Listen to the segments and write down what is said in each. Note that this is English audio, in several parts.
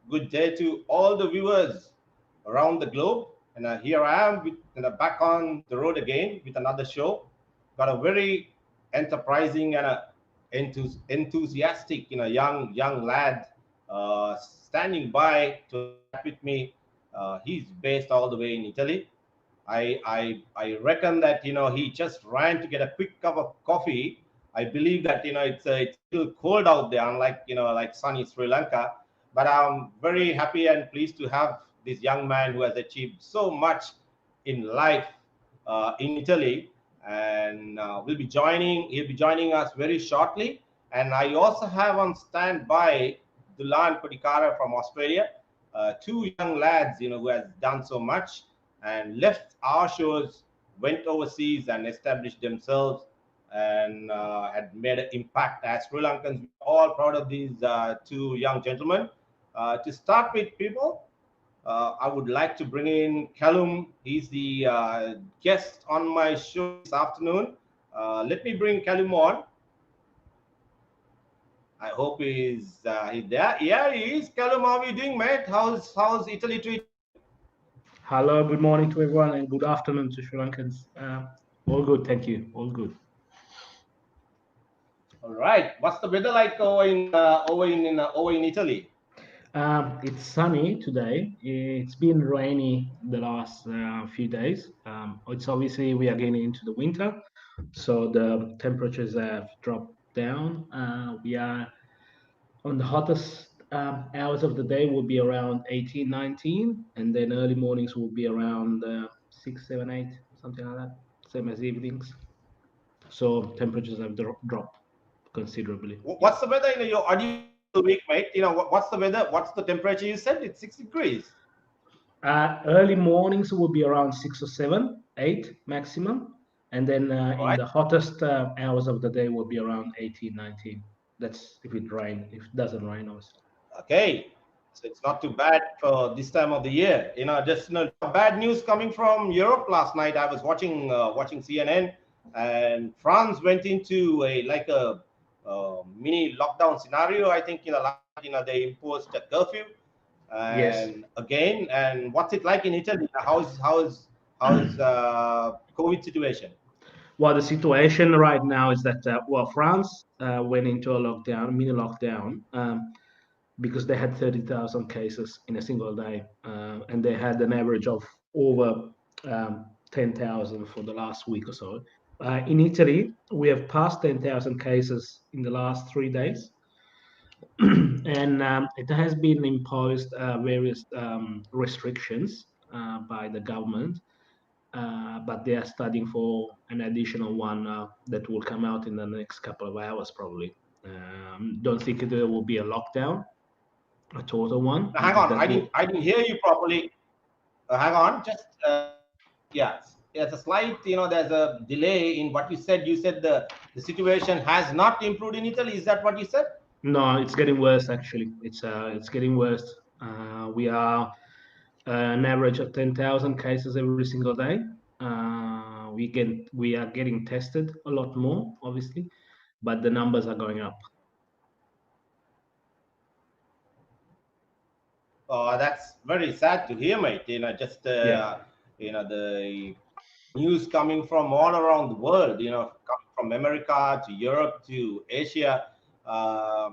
good day to all the viewers around the globe. And here I am back on the road again with another show. Got a very enterprising and enthusiastic, young lad standing by to chat with me. He's based all the way in Italy. I reckon that he just ran to get a quick cup of coffee. I believe that it's still cold out there, unlike like sunny Sri Lanka. But I'm very happy and pleased to have this young man who has achieved so much in life in Italy, and he'll be joining us very shortly. And I also have on standby Dulan from Australia, two young lads who has done so much and left our shores, went overseas and established themselves, and had made an impact. As Sri Lankans, we're all proud of these two young gentlemen. To start with, people, I would like to bring in Kelum. He's the guest on my show this afternoon. Let me bring Kelum on. I hope he's there. Yeah, he is. Kelum, how are you doing, mate? How's Italy treating? Hello, good morning to everyone, and good afternoon to Sri Lankans. All good, thank you. All good. All right. What's the weather like over in Italy? It's sunny today. It's been rainy the last few days. It's obviously we are getting into the winter, so the temperatures have dropped down. We are on the hottest hours of the day will be around 18, 19, and then early mornings will be around 6, 7, 8, something like that. Same as evenings. So temperatures have dropped considerably. Yeah. What's the weather in your audible week, mate? What's the weather? What's the temperature? You said it's 6 degrees. Early mornings will be around 6 or 7, 8 maximum. And then All in right. the hottest hours of the day will be around 18, 19. That's if it rain. If it doesn't rain, obviously. Okay. So it's not too bad for this time of the year. Just bad news coming from Europe last night. I was watching CNN, and France went into a like a mini lockdown scenario. I think last night, they imposed a curfew, Yes. and again. And what's it like in Italy? How's COVID situation? Well, the situation right now is that France went into a lockdown, mini lockdown, because they had 30,000 cases in a single day, and they had an average of over 10,000 for the last week or so. In Italy, we have passed 10,000 cases in the last 3 days, and it has been imposed various restrictions by the government, but they are studying for an additional one that will come out in the next couple of hours, probably. Don't think there will be a lockdown, a total one, Now, hang because on, that will. I didn't hear you properly. Hang on, just yeah, there's a slight, there's a delay in what you said. You said the situation has not improved in Italy. Is that what you said? No, it's getting worse actually. It's getting worse. We are an average of 10,000 cases every single day. We are getting tested a lot more, obviously, but the numbers are going up. That's very sad to hear, mate. Just Yeah. the news coming from all around the world. Coming from America to Europe to Asia. Uh,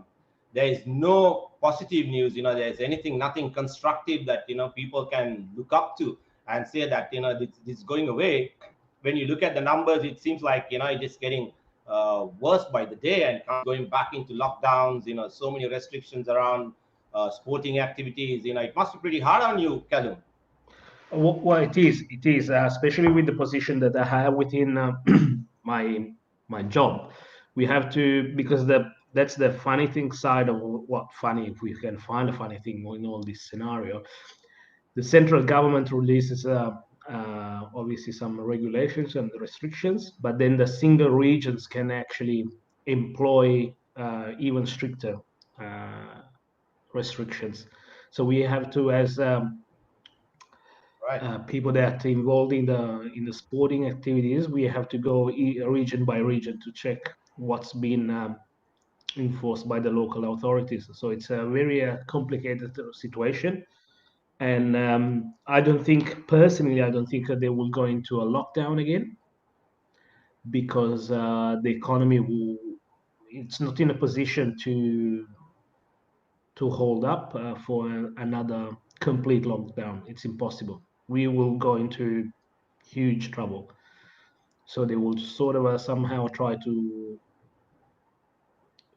there is no positive news. There's nothing constructive that people can look up to and say that this is going away. When you look at the numbers, it seems like it's just getting worse by the day, and going back into lockdowns. So many restrictions around sporting activities. It must be pretty hard on you, Callum. Well, it is. It is, especially with the position that I have within my my job. We have to, because that's the funny thing side of what funny, if we can find a funny thing in all this scenario. The central government releases obviously some regulations and restrictions, but then the single regions can actually employ even stricter uh, restrictions. So we have to, as Right. people that are involved in the sporting activities, we have to go region by region to check what's been enforced by the local authorities. So it's a very complicated situation. And I don't think, personally, I don't think they will go into a lockdown again, because the economy will, it's not in a position to hold up for another complete lockdown. It's impossible. We will go into huge trouble. So they will sort of somehow try to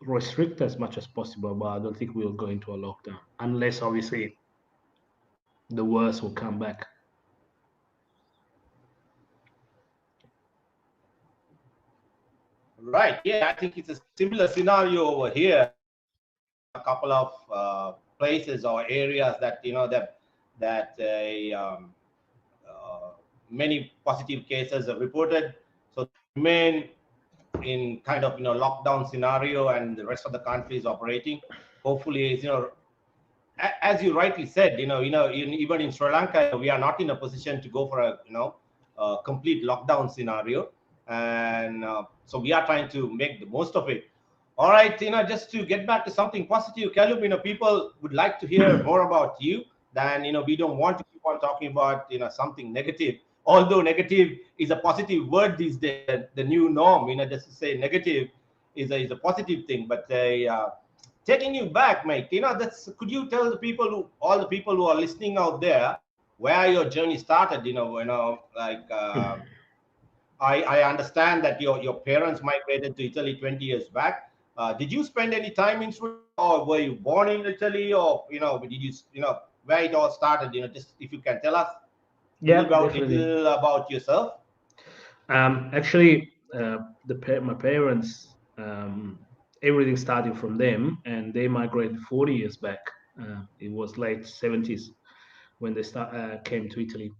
restrict as much as possible, but I don't think we'll go into a lockdown unless obviously the worst will come back. Right. Yeah, I think it's a similar scenario over here. A couple of places or areas that that many positive cases are reported. So they remain in kind of lockdown scenario, and the rest of the country is operating. Hopefully, as you rightly said, even in Sri Lanka, we are not in a position to go for a complete lockdown scenario, and so we are trying to make the most of it. All right, just to get back to something positive, Kelum, people would like to hear more about you. Than we don't want to keep on talking about something negative. Although negative is a positive word these days, the new norm. Just to say negative is a positive thing, but taking you back, mate. That's could you tell all the people who are listening out there, where your journey started? Like I understand that your parents migrated to Italy 20 years back. Did you spend any time in Sri Lanka, or were you born in Italy, or did you where it all started? Just if you can tell us a Yeah, definitely. little about yourself. Actually, my parents, everything started from them, and they migrated 40 years back. It was late 70s when they came to Italy,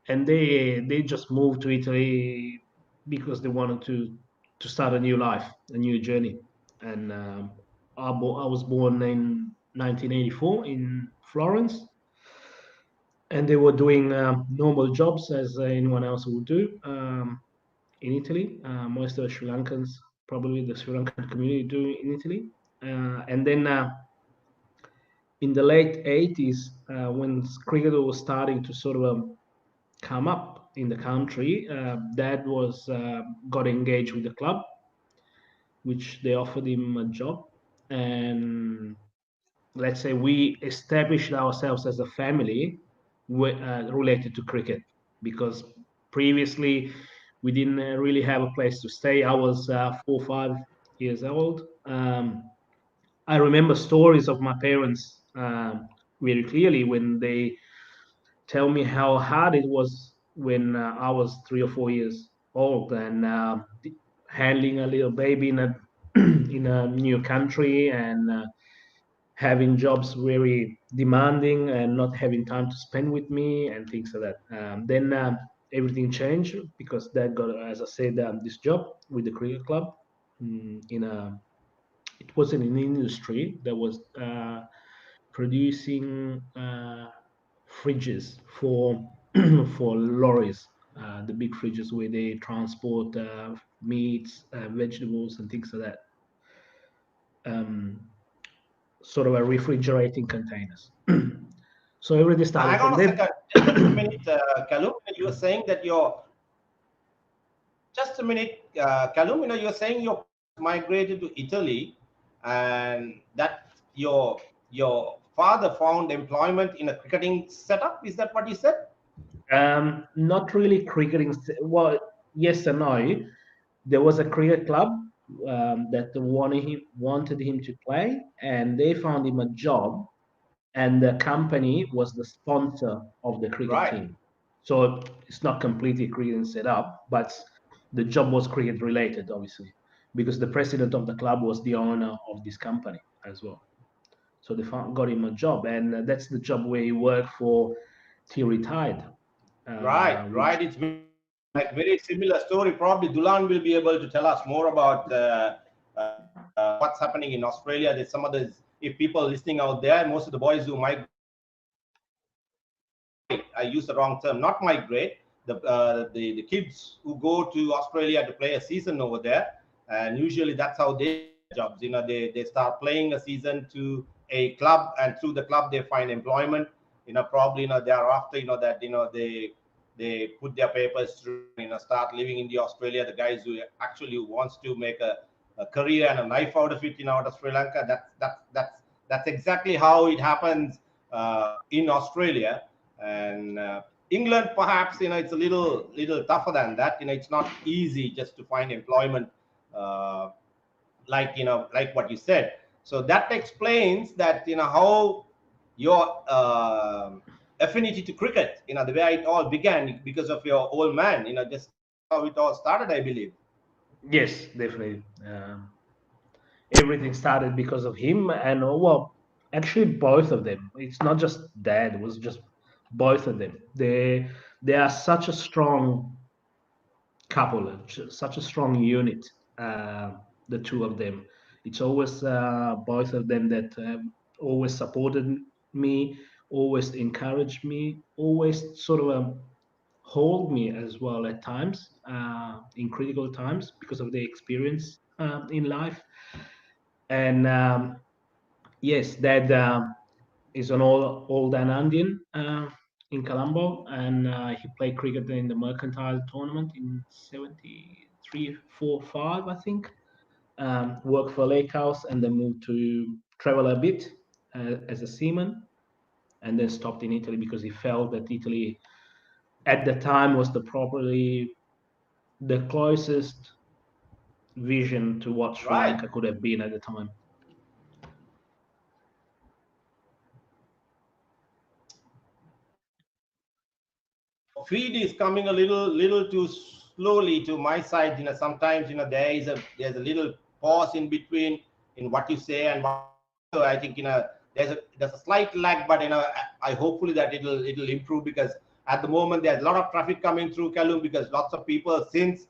and they just moved to Italy because they wanted to start a new life, a new journey. And I was born in 1984 in Florence, and they were doing normal jobs as anyone else would do in Italy. Most of the Sri Lankans, probably the Sri Lankan community, do in Italy. And then in the late 80s, when cricket was starting to sort of come up in the country, Dad was got engaged with the club, which they offered him a job, and let's say we established ourselves as a family related to cricket, because previously we didn't really have a place to stay. I was 4 or 5 years old. I remember stories of my parents very clearly when they tell me how hard it was when I was 3 or 4 years old, and handling a little baby in a in a new country, and having jobs very demanding and not having time to spend with me and things like that. Then everything changed because Dad got, as I said, this job with the cricket club. In a, it was in an industry that was producing fridges for for lorries, the big fridges where they transport meats, vegetables, and things like that. Um, Sort of a refrigerating containers. So everything started Hang on from a them. second, just a minute, Kalum. You were saying that your just a minute, Kalum. You're saying your parents migrated to Italy, and that your father found employment in a cricketing setup. Is that what you said? Not really cricketing. Well, yes and no. There was a cricket club that wanted him to play, and they found him a job, and the company was the sponsor of the cricket Right. team. So it's not completely cricket set up, but the job was cricket related, obviously, because the president of the club was the owner of this company as well. So they got him a job, and that's the job where he worked for till retired. Right, Which right. It's like very similar story. Probably Dulan will be able to tell us more about what's happening in Australia. There's some others. If people listening out there, most of the boys who migrate, I use the wrong term, not migrate. The kids who go to Australia to play a season over there, and usually that's how they their jobs. They start playing a season to a club, and through the club they find employment. Probably thereafter, that they put their papers through and start living in the Australia. The guys who actually wants to make a career and a life out of it, out of Sri Lanka. That's exactly how it happens in Australia. And England, perhaps, it's a little tougher than that. It's not easy just to find employment, uh, like what you said. So that explains that how your affinity to cricket, the way it all began because of your old man. Just how it all started, I believe. Yes, definitely. Everything started because of him, and well, actually both of them. It's not just dad; it was just both of them. They are such a strong couple, such a strong unit. Uh, the two of them. It's always both of them that always supported me, always encouraged me, always sort of hold me as well at times in critical times because of their experience in life. And yes, Dad is an old Anandian in Colombo, and he played cricket in the Mercantile tournament in 73, 4, 5, I think. Worked for Lake House and then moved to travel a bit as a seaman, and then stopped in Italy because he felt that Italy at the time was the closest vision to what Sri Right. Lanka could have been at the time. Your feed is coming a little too slowly to my side. Sometimes there's a little pause in between in what you say and what I say. So I think there's a slight lag, but I hopefully that it'll improve, because at the moment there's a lot of traffic coming through Kelum, because lots of people, since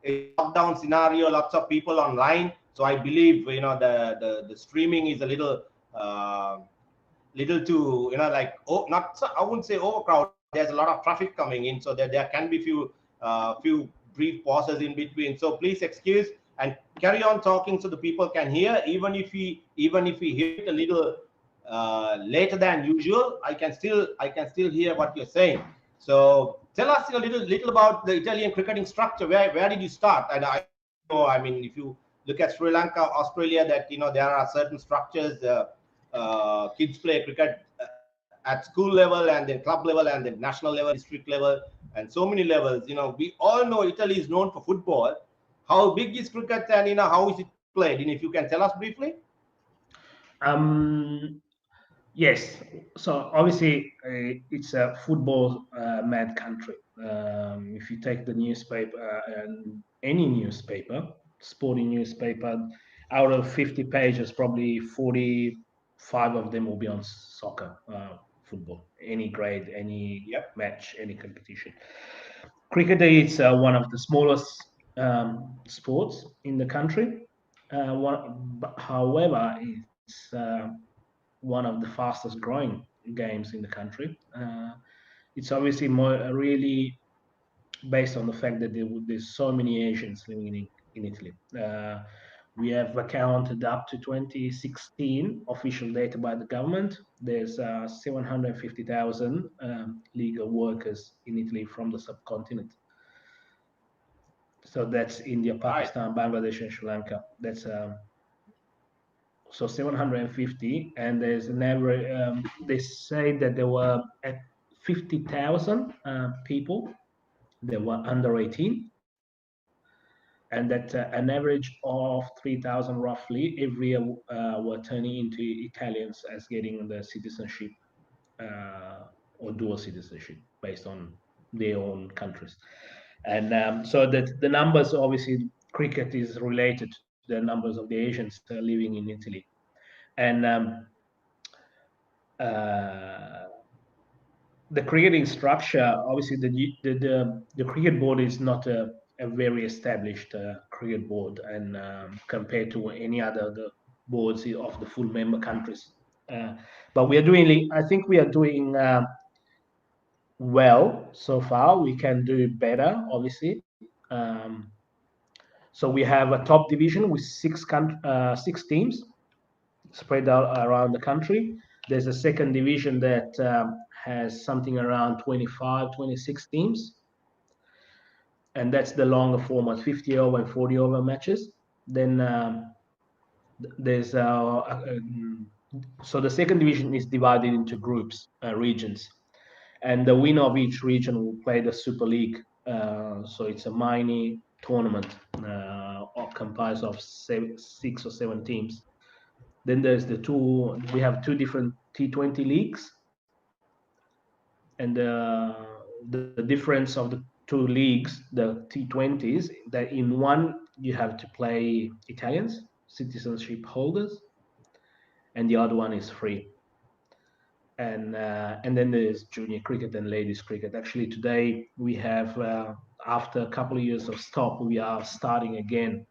it's a lockdown scenario, lots of people online. So I believe the streaming is a little too, like, oh, not, I wouldn't say overcrowded, but there's a lot of traffic coming in, so there can be few brief pauses in between. So please excuse and carry on talking so the people can hear. Even if we hear it a little later than usual, I can still hear what you're saying. So tell us a little about the Italian cricketing structure. Where did you start? And I know, I mean, if you look at Sri Lanka, Australia, that there are certain structures. Kids play cricket at school level, and then club level, and then national level, district level, and so many levels. We all know Italy is known for football. How big is cricket, and how is it played? And if you can tell us briefly. Um, yes, so obviously it's a football mad country. If you take the newspaper and any newspaper, sporting newspaper, out of 50 pages, probably 45 of them will be on soccer, football, any grade, any Yep. match, any competition. Cricket is one of the smallest sports in the country. However, it's one of the fastest growing games in the country. It's obviously more really based on the fact that there's so many Asians living in Italy. We have counted up to 2016 official data by the government. There's 750,000 legal workers in Italy from the subcontinent. So that's India, Right. Pakistan, Bangladesh, and Sri Lanka. That's so 750, and there's an average. They say that there were at 50,000 people that were under 18, and that an average of 3,000 roughly every year were turning into Italians as getting the citizenship or dual citizenship based on their own countries. And so that the numbers, obviously, cricket is related to the numbers of the Asians living in Italy. And uh, the cricketing structure, obviously, the cricket board is not a very established cricket board, and compared to any other the boards of the full member countries. Uh, but we are doing, I think we are doing well so far. We can do better, obviously. So we have a top division with six teams spread out around the country. There's a second division that has something around 25, 26 teams, and that's the longer format, 50 over and 40 over matches. Then there's so the second division is divided into groups, regions, and the winner of each region will play the Super League. So it's a mini tournament comprised of 6 or 7 teams. Then there's we have two different T20 leagues, and the difference of the two leagues, the T20s, that in one you have to play Italians, citizenship holders, and the other one is free. And then there's junior cricket and ladies cricket. Actually, today we have, after a couple of years of stop, we are starting again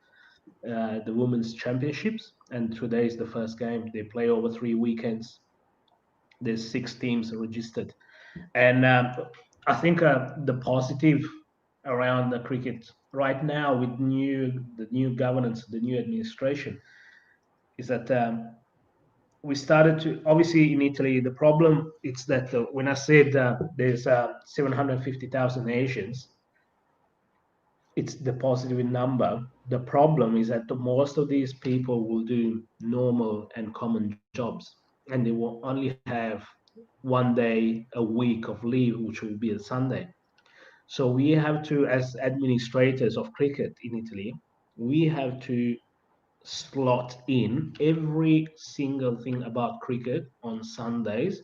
the women's championships, and today is the first game. They play over 3 weekends. There's 6 teams registered, and I think the positive around the cricket right now with the new governance, the new administration, is that we started to, obviously in Italy the problem is that when I said there's 750,000 Asians, it's the positive number. The problem is that most of these people will do normal and common jobs, and they will only have 1 day a week of leave, which will be a Sunday. So we have to, as administrators of cricket in Italy, we have to slot in every single thing about cricket on Sundays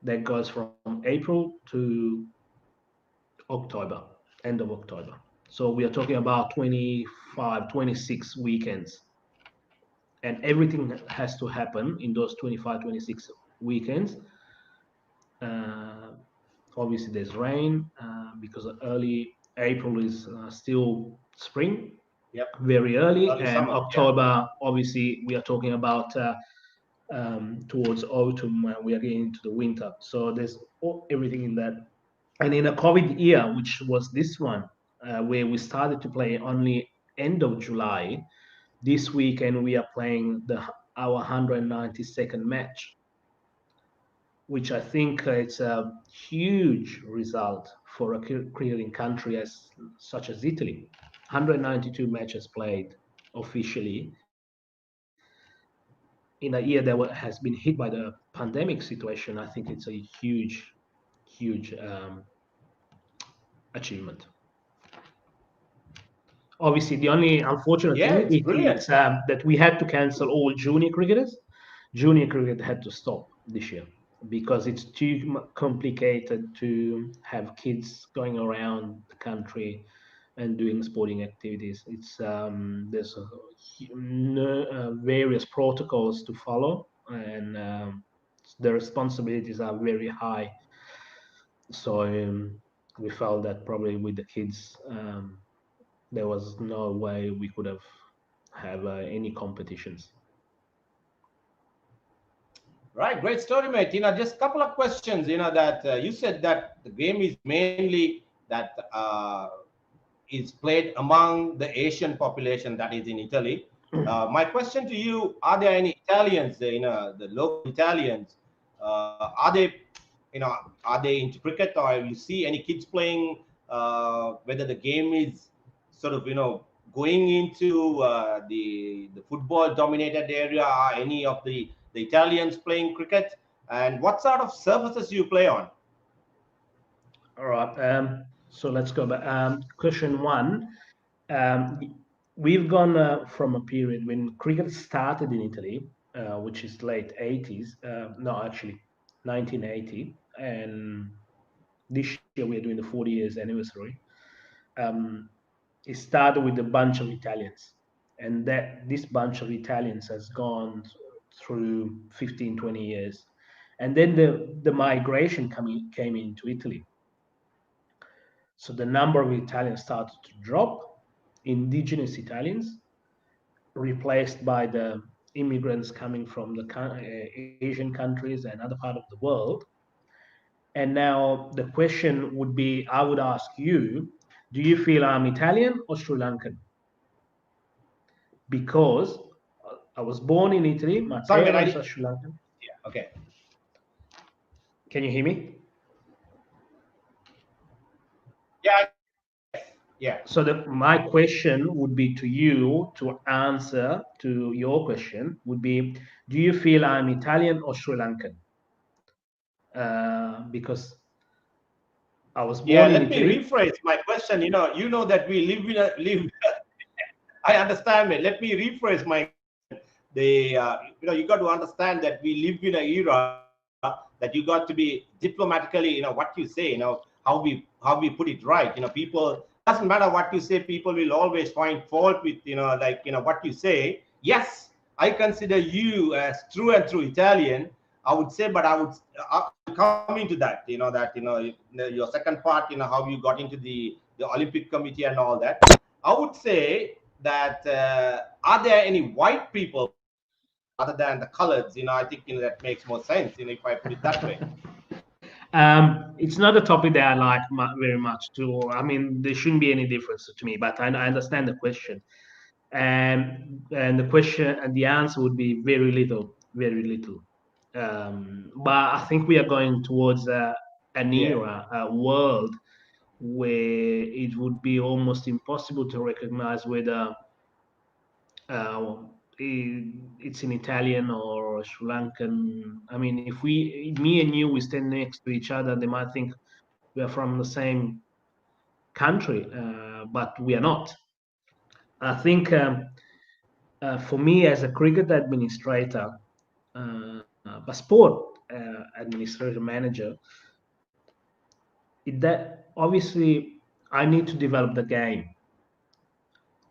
that goes from April to October, end of October. So we are talking about 25, 26 weekends. And everything has to happen in those 25, 26 weekends. Uh, Obviously, there's rain because early April is still spring, Yep. very early, Early and summer. Yeah. October, obviously, we are talking about towards autumn when we are getting into the winter. So there's everything in that. And in a COVID year, which was this one, where we started to play only end of July, this weekend we are playing our 192nd match, which I think it's a huge result for a cricketing country as such as Italy. 192 matches played officially in a year that has been hit by the pandemic situation. I think it's a huge, huge achievement. Obviously, the only unfortunate Yeah, thing it's brilliant. it's that we had to cancel all junior cricketers. Junior cricket had to stop this year because it's too complicated to have kids going around the country and doing sporting activities. It's there's various protocols to follow, and the responsibilities are very high. So we felt that probably with the kids, there was no way we could have any competitions. Right, great story, mate. Just a couple of questions. That you said that the game is mainly that is played among the Asian population that is in Italy. My question to you: are there any Italians? The local Italians. Are they, are they into cricket, or you see any kids playing? Whether the game is sort of going into the football dominated area, are any of the Italians playing cricket, and what sort of surfaces you play on? All right. So let's go back. Question one. Um, we've gone from a period when cricket started in Italy, which is late 80s. No, actually, 1980. And this year we are doing the 40 years anniversary. Um, it started with a bunch of Italians. And that this bunch of Italians has gone through 15, 20 years. And then the migration came into Italy. So the number of Italians started to drop, indigenous Italians replaced by the immigrants coming from the Asian countries and other part of the world. And now the question would be, I would ask you, do you feel I'm Italian or Sri Lankan? because I was born in Italy. My Sorry, man. parents are Sri Lankan. Yeah. Okay. Can you hear me? Yeah. Yeah. So my question would be to you to answer to your question would be, do you feel I'm Italian or Sri Lankan? Because I was Yeah. born in Let me Italy. rephrase my question. That we live in a live. I understand, man. Let me rephrase my question. You got to understand that we live in an era that you got to be diplomatically, what you say, how we put it right. People, doesn't matter what you say, people will always find fault with, what you say. Yes, I consider you as true and true Italian. I would say, but I will come into that. Your second part, how you got into the Olympic Committee and all that. I would say that are there any white people other than the coloreds? I think that makes more sense. If I put it that way. It's not a topic that I like very much. I mean, there shouldn't be any difference to me, but I understand the question, and the question and the answer would be very little, very little. But I think we are going towards an Yeah. era, a world where it would be almost impossible to recognize whether uh, it's in Italian or Sri Lankan. I mean, if me and you, we stand next to each other, they might think we are from the same country, but we are not. I think for me, as a cricket administrator, a sport administrator manager, that obviously I need to develop the game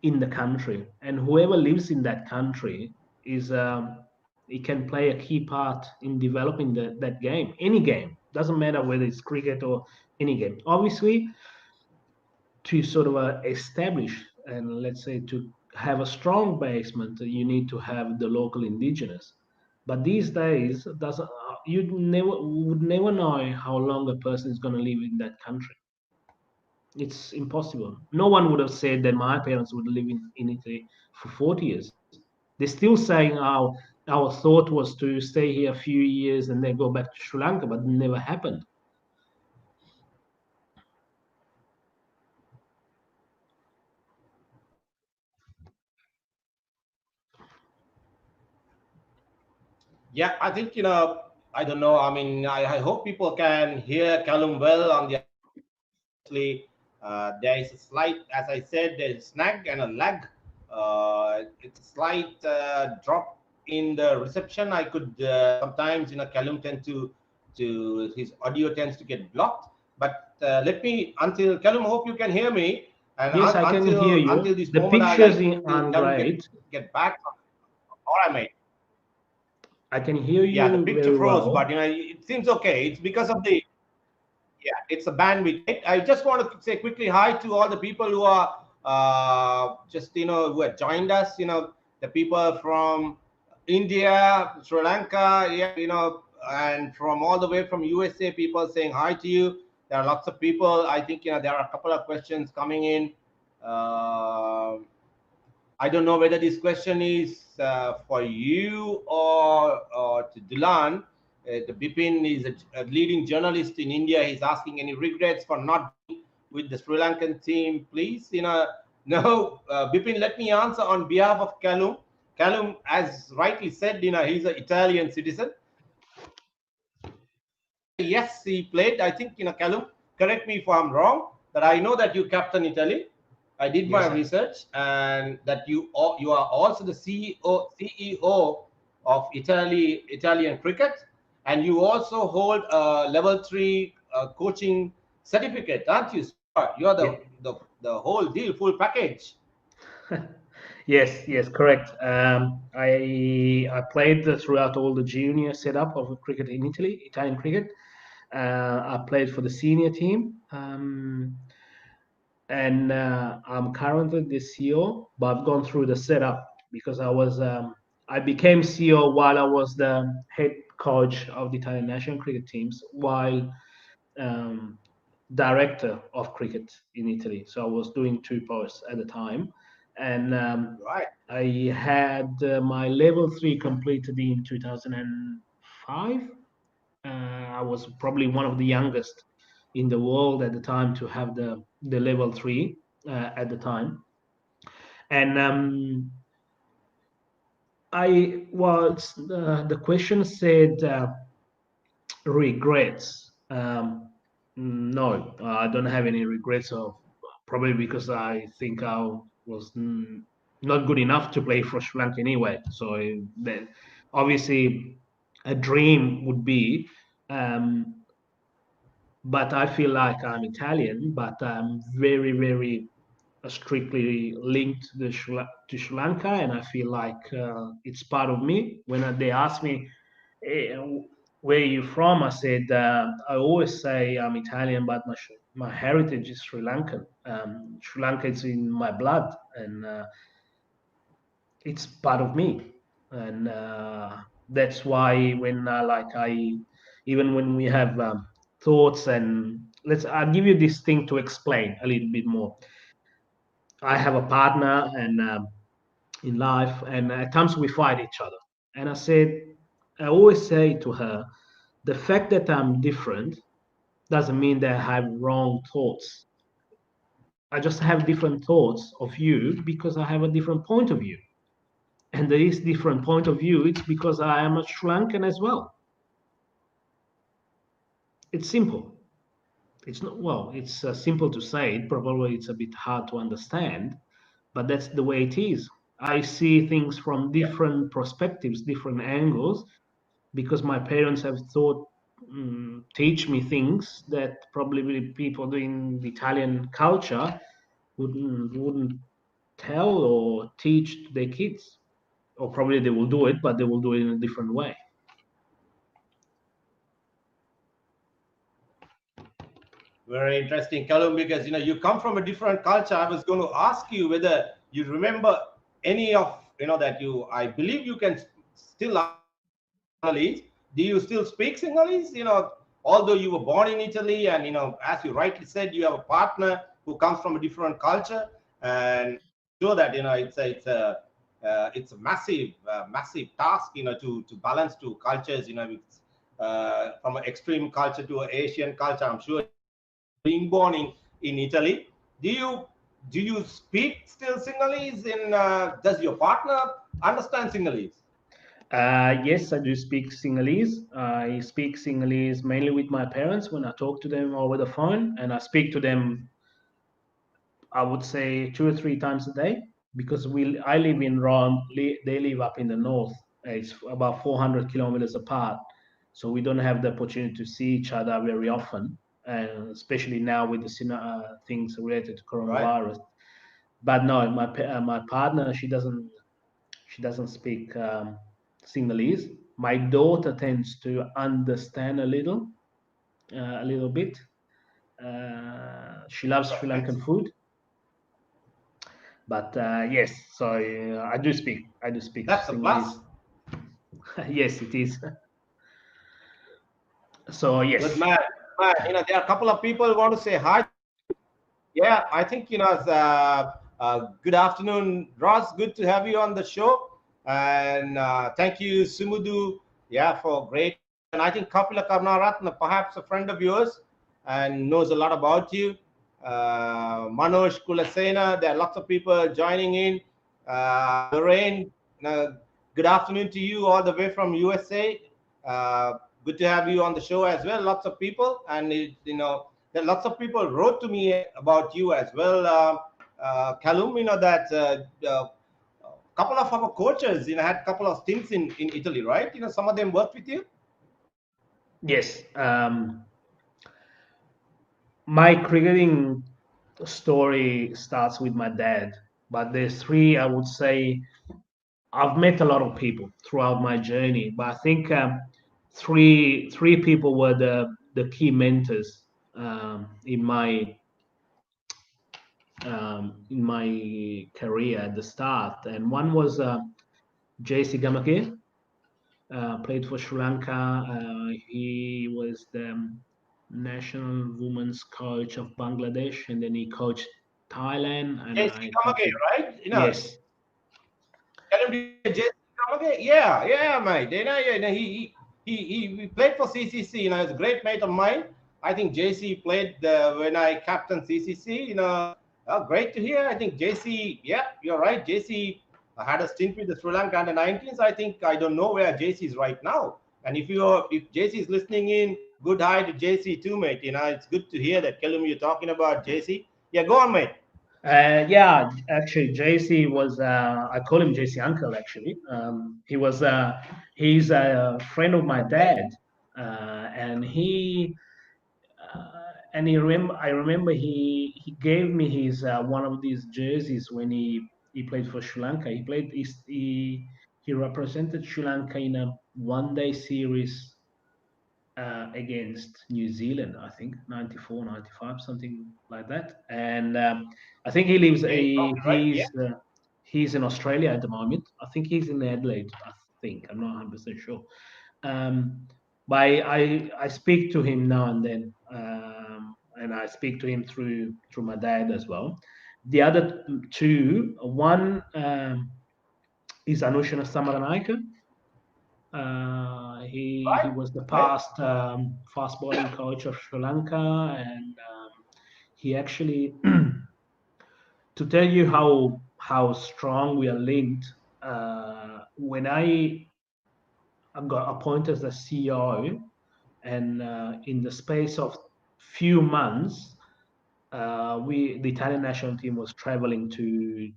in the country, and whoever lives in that country is he can play a key part in developing that game, any game, doesn't matter whether it's cricket or any game. Obviously, to sort of establish and let's say to have a strong basement, you need to have the local indigenous. But these days, doesn't you never would never know how long a person is going to live in that country. It's impossible. No one would have said that my parents would live in Italy for 40 years. They're still saying our thought was to stay here a few years and then go back to Sri Lanka, but it never happened. Yeah, I think I don't know. I mean, I hope people can hear Callum well on the other side. Obviously, there is a slight, as I said, there is snag and a lag. It's a slight drop in the reception. I could sometimes, Callum tend to his audio tends to get blocked. But let me until Callum, hope you can hear me. And Yes, I can hear until you. this The moment, I pictures like till aren't Callum great. get back. All right, mate. I can hear Yeah, the you picture very froze, well. but it seems okay. It's because of the yeah, it's a bandwidth. Right? I just want to say quickly hi to all the people who are just who have joined us. The people from India, Sri Lanka, yeah, and from all the way from USA, people saying hi to you. There are lots of people. I think there are a couple of questions coming in. Uh, I don't know whether this question is for you or to Dulan. The Bipin is a leading journalist in India. He's asking any regrets for not being with the Sri Lankan team, please. No, Bipin, let me answer on behalf of Kelum. Kelum, as rightly said, he's an Italian citizen. Yes, he played. I think, Kelum, correct me if I'm wrong, but I know that you captain Italy. I did my Yes, research, and that you are also the CEO of Italian cricket, and you also hold a level 3 coaching certificate, aren't you? So you are yeah. the whole deal, full package. Yes, yes, correct. I played throughout all the junior setup of cricket in Italy, Italian cricket. I played for the senior team, and I'm currently the CEO. But I've gone through the setup because I became CEO while I was the head coach of the Italian national cricket teams, while director of cricket in Italy. So I was doing two posts at the time, and Right. I had my level 3 completed in 2005. I was probably one of the youngest in the world at the time to have the level 3 at the time. And I was the question said regrets. No, I don't have any regrets of probably because I think I was not good enough to play for Sri Lanka anyway. So that obviously a dream would be, um, but I feel like I'm Italian, but I'm very, very strictly linked to Sri Lanka, and I feel like it's part of me. When they ask me, "Eh, where are you from?" I said, I always say I'm Italian, but my heritage is Sri Lankan. Sri Lanka is in my blood, and it's part of me. And that's why when I even when we have thoughts and I'll give you this thing to explain a little bit more. I have a partner and in life, and at times we fight each other. And I always say to her, the fact that I'm different doesn't mean that I have wrong thoughts. I just have different thoughts of you because I have a different point of view. And there is different point of view. It's because I am a Sri Lankan as well. It's simple. It's not well. It's simple to say. It probably it's a bit hard to understand, but that's the way it is. I see things from Yeah. different perspectives, different angles, because my parents have thought, teach me things that probably people in the Italian culture wouldn't tell or teach to their kids, or probably they will do it, but they will do it in a different way. Very interesting, Kalum, because you come from a different culture. I was going to ask you whether you remember any of that you. I believe you can still understand Sinhalese. Do you still speak Sinhalese? Although you were born in Italy, and as you rightly said, you have a partner who comes from a different culture, and I'm sure that it's a massive task, to balance two cultures. From an extreme culture to an Asian culture. I'm sure being born in Italy. Do you do you speak still Sinhalese? Does your partner understand Sinhalese? Yes, I do speak Sinhalese. I speak Sinhalese mainly with my parents when I talk to them over the phone, and I speak to them, I would say, 2 or 3 times a day because I live in Rome. They live up in the north. It's about 400 kilometers apart, so we don't have the opportunity to see each other very often, and especially now with the things related to Right. coronavirus. But no, my partner, she doesn't speak Sinhalese. My daughter tends to understand a little bit. She loves Sri Lankan Perfect. food, but yes, so I do speak That's a Sinhalese. plus. Yes, it is. So Good yes, man. Man, there are a couple of people who want to say hi to you. Yeah, I think good afternoon, Ross. Good to have you on the show, and thank you, Sumudu. Yeah, for great question. I think Kapila Karnaratna, perhaps a friend of yours, and knows a lot about you. Manoj Kulasena. There are lots of people joining in. Lorraine, good afternoon to you all the way from USA. Uh, Good to have you on the show as well. Lots of people, and there lots of people wrote to me about you as well. Calum, that couple of our coaches, had a couple of stints in Italy, right? Some of them worked with you. yes. My cricketing story starts with my dad, but there's three. I would say I've met a lot of people throughout my journey, but I think three people were the key mentors in my career at the start, and one was JC Gamake, played for Sri Lanka. He was the national women's coach of Bangladesh, and then he coached Thailand, and JC I think Kamage, right? yes. Tell him to JC Kamage. Yeah, mate. He played for CCC. He's a great mate of mine. I think JC played when I captained CCC. Great to hear. I think JC. Yeah, you're right. JC had a stint with the Sri Lanka under 19s. I don't know where JC is right now. And if JC is listening in, good hi to JC too, mate. It's good to hear that Kelum you're talking about JC. Yeah, go on, mate. Yeah, actually, JC was, I call him JC Uncle, actually. He's a friend of my dad. And I remember he gave me his one of these jerseys when he played for Sri Lanka. He represented Sri Lanka in a one-day series against New Zealand, I think, 94, 95, something like that. And I think he lives, Okay, probably right. Yeah. he's in Australia at the moment. I think he's in Adelaide, I think. I'm not 100% sure. Um, but I speak to him now and then, and I speak to him through my dad as well. The other two, one is Anushana Samaranayake. He Right. was the Okay. past fast bowling coach of Sri Lanka, and he actually to tell you how strong we are linked. When I got appointed as the CEO, and in the space of few months, the Italian national team was traveling to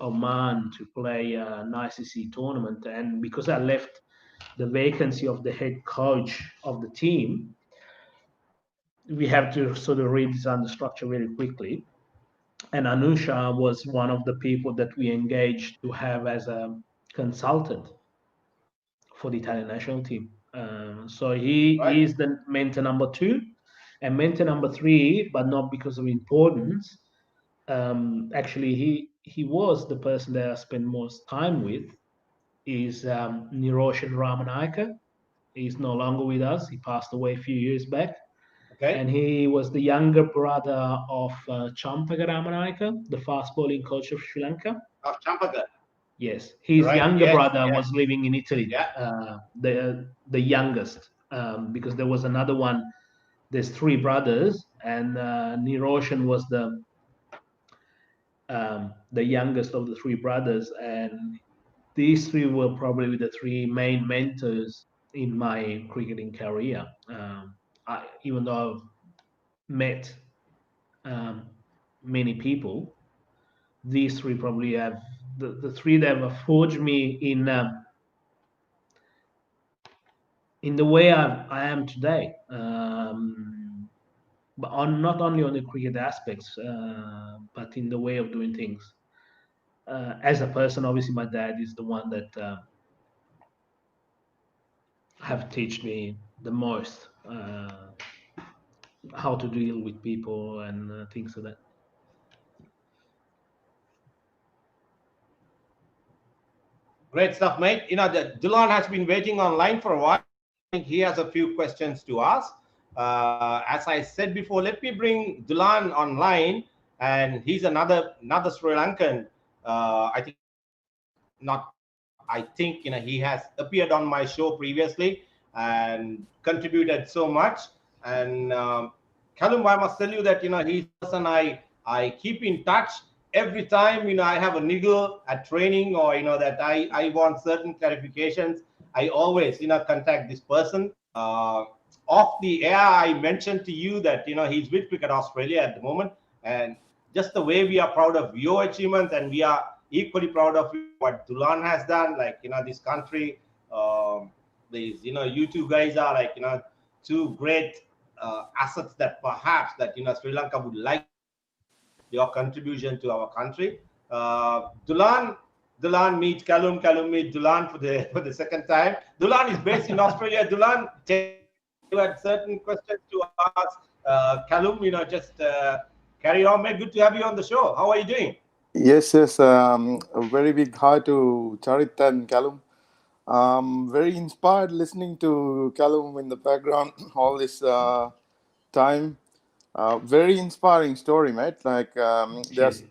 Oman to play an ICC tournament, and because I left the vacancy of the head coach of the team, we have to sort of redesign the structure very quickly. And Anusha was one of the people that we engaged to have as a consultant for the Italian national team. So he Right. is the mentor number two, and mentor number three, but not because of importance. Actually, he was the person that I spent most time with. Is Niroshan Ramanayake. He's no longer with us. He passed away a few years back. Okay. And he was the younger brother of Champaga Ramanayake, the fast bowling coach of Sri Lanka. Of Champagal. Yes, his Right. younger Yes. brother Yes. was living in Italy, Yeah. the youngest, because there was another one. There's three brothers, and Niroshan was the youngest of the three brothers, and these three were probably the three main mentors in my cricketing career. Even though I've met um, many people, these three probably have the three that have forged me in the way I am today. But not only on the cricket aspects, but in the way of doing things. As a person, obviously, my dad is the one that have taught me the most how to deal with people and things like that. Great stuff, mate. Dulan has been waiting online for a while. I think he has a few questions to ask. As I said before, let me bring Dulan online, and he's another Sri Lankan. I think not. I think he has appeared on my show previously and contributed so much. And Kalum, I must tell you that he's a person I keep in touch every time I have a niggle at training, or that I want certain clarifications. I always contact this person. Off the air, I mentioned to you that he's with Cricket Australia at the moment, and just the way we are proud of your achievements, and we are equally proud of what Dulan has done. Like this country, these you two guys are like two great assets that perhaps that Sri Lanka would like your contribution to our country. Dulan meet Kelum, Kelum meet Dulan for the second time. Dulan is based in Australia. Dulan, you had certain questions to ask. Kelum, just carry on, mate. Good to have you on the show. How are you doing? Yes. A very big hi to Charit and Calum. Very inspired listening to Calum in the background all this time. Very inspiring story, mate. Like Cheers.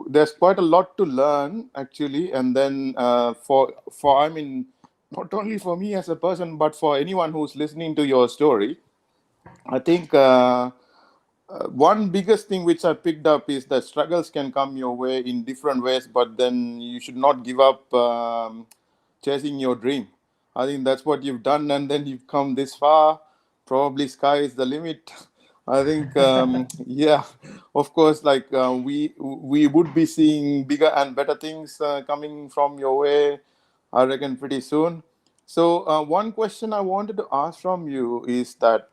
there's quite a lot to learn actually, and then for I mean, not only for me as a person, but for anyone who's listening to your story, I think one biggest thing which I picked up is that struggles can come your way in different ways, but then you should not give up chasing your dream. I think that's what you've done, and then you've come this far. Probably sky is the limit. I think, yeah, of course, like we would be seeing bigger and better things coming from your way. I reckon pretty soon. So one question I wanted to ask from you is that,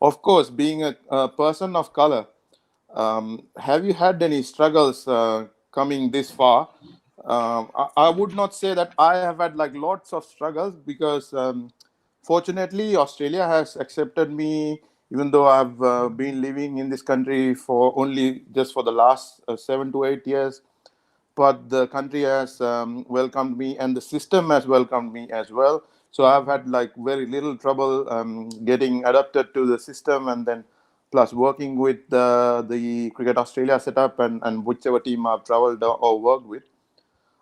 of course, being a person of color, have you had any struggles coming this far? I would not say that I have had like lots of struggles because fortunately Australia has accepted me even though I've been living in this country for only just for the last 7 to 8 years. But the country has welcomed me and the system has welcomed me as well. So I've had like very little trouble getting adapted to the system, and then plus working with the Cricket Australia setup and whichever team I've traveled or worked with.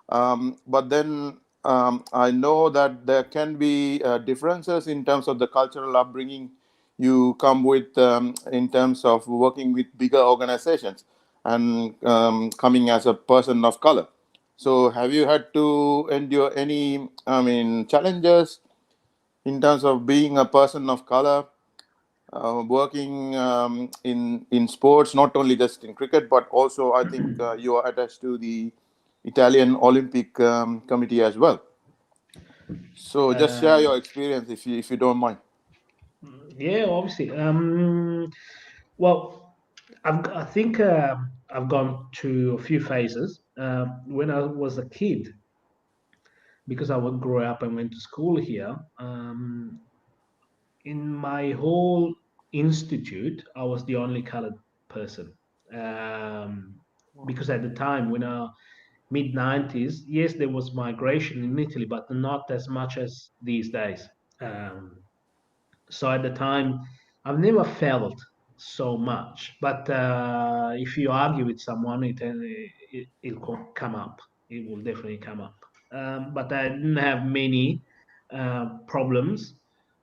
But then I know that there can be differences in terms of the cultural upbringing you come with in terms of working with bigger organizations and coming as a person of color. So, have you had to endure any, I mean, challenges in terms of being a person of color, working in sports, not only just in cricket, but also I think you are attached to the Italian Olympic Committee as well. So just share Um, your experience if you don't mind. yeah, obviously. Well, I think I've gone to a few phases. When I was a kid, because I would grow up and went to school here. In my whole institute, I was the only colored person. Um, because at the time, when I mid 90s, yes, there was migration in Italy, but not as much as these days. Um, so at the time, I've never felt so much. But if you argue with someone, it'll come up. It will definitely come up. But I didn't have many problems.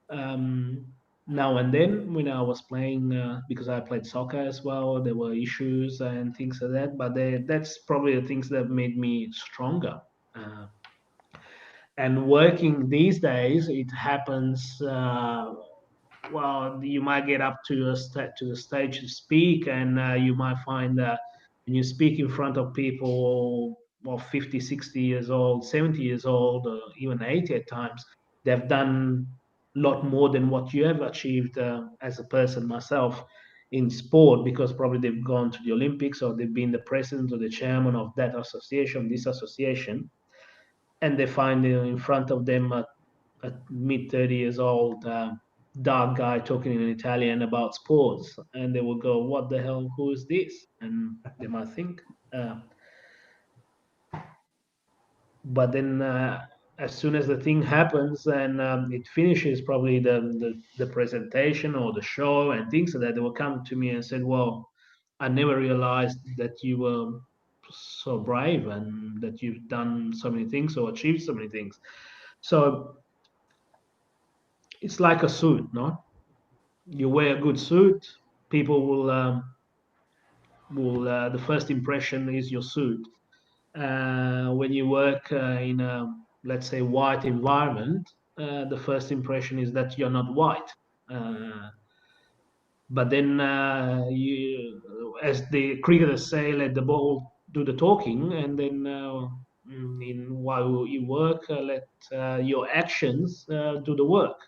Um, Now and then, when I was playing, because I played soccer as well, there were issues and things like that. But that's probably the things that made me stronger. Uh, and working these days, it happens. Well, you might get up to to the stage to speak, and you might find that when you speak in front of people, well, 50, 60 years old, 70 years old, or even 80 at times, they've done a lot more than what you have achieved as a person myself in sport, because probably they've gone to the Olympics or they've been the president or the chairman of that association, this association, and they find in front of them a mid 30 years old dark guy talking in Italian about sports, and they will go, "What the hell? Who is this?" And they might think. Uh, but then, as soon as the thing happens and it finishes, probably the presentation or the show and things like that, they will come to me and said, "Well, I never realized that you were so brave and that you've done so many things or achieved so many things." So it's like a suit, no? You wear a good suit, people will the first impression is your suit. When you work in a, let's say, white environment, the first impression is that you're not white. Uh, but then as the cricketers say, let the ball do the talking, and then while you work, let your actions do the work.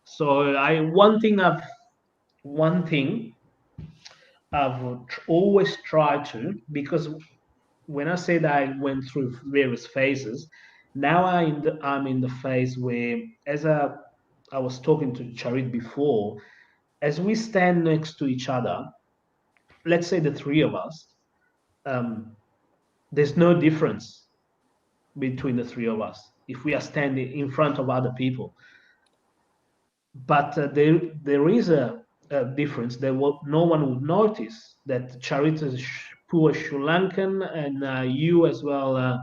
So one thing I've always tried to, because when I said I went through various phases, now I'm in the phase where, I was talking to Charit before, as we stand next to each other, let's say the three of us, um, there's no difference between the three of us if we are standing in front of other people. But there is difference, no one would notice that Charita is poor Sri Lankan, and you as well,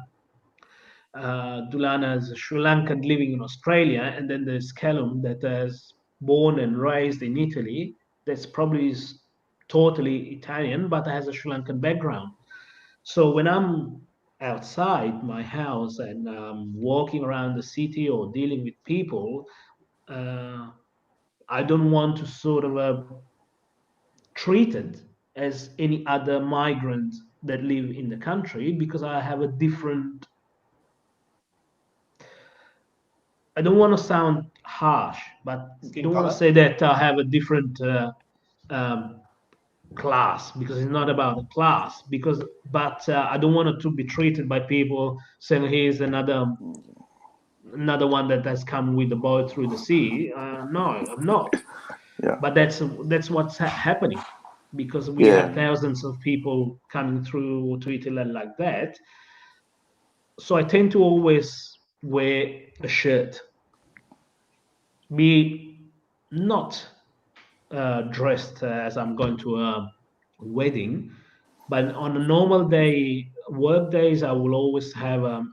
Dulan, as a Sri Lankan living in Australia, and then there's Kelum that is born and raised in Italy. That's probably is totally Italian, but has a Sri Lankan background. So when I'm outside my house and walking around the city or dealing with people, uh, I don't want to sort of treated as any other migrant that live in the country, because I have a different. I don't want to sound harsh, but Skin don't want to color. say that I have a different um, class, because it's not about a class. But I don't want it to be treated by people saying here's another one that has come with the boat through the sea. No, I'm not. Yeah. But that's what's happening, because we Yeah. have thousands of people coming through to Italy like that. So I tend to always wear a shirt, be not dressed as I'm going to a wedding, but on a normal day, work days, I will always have a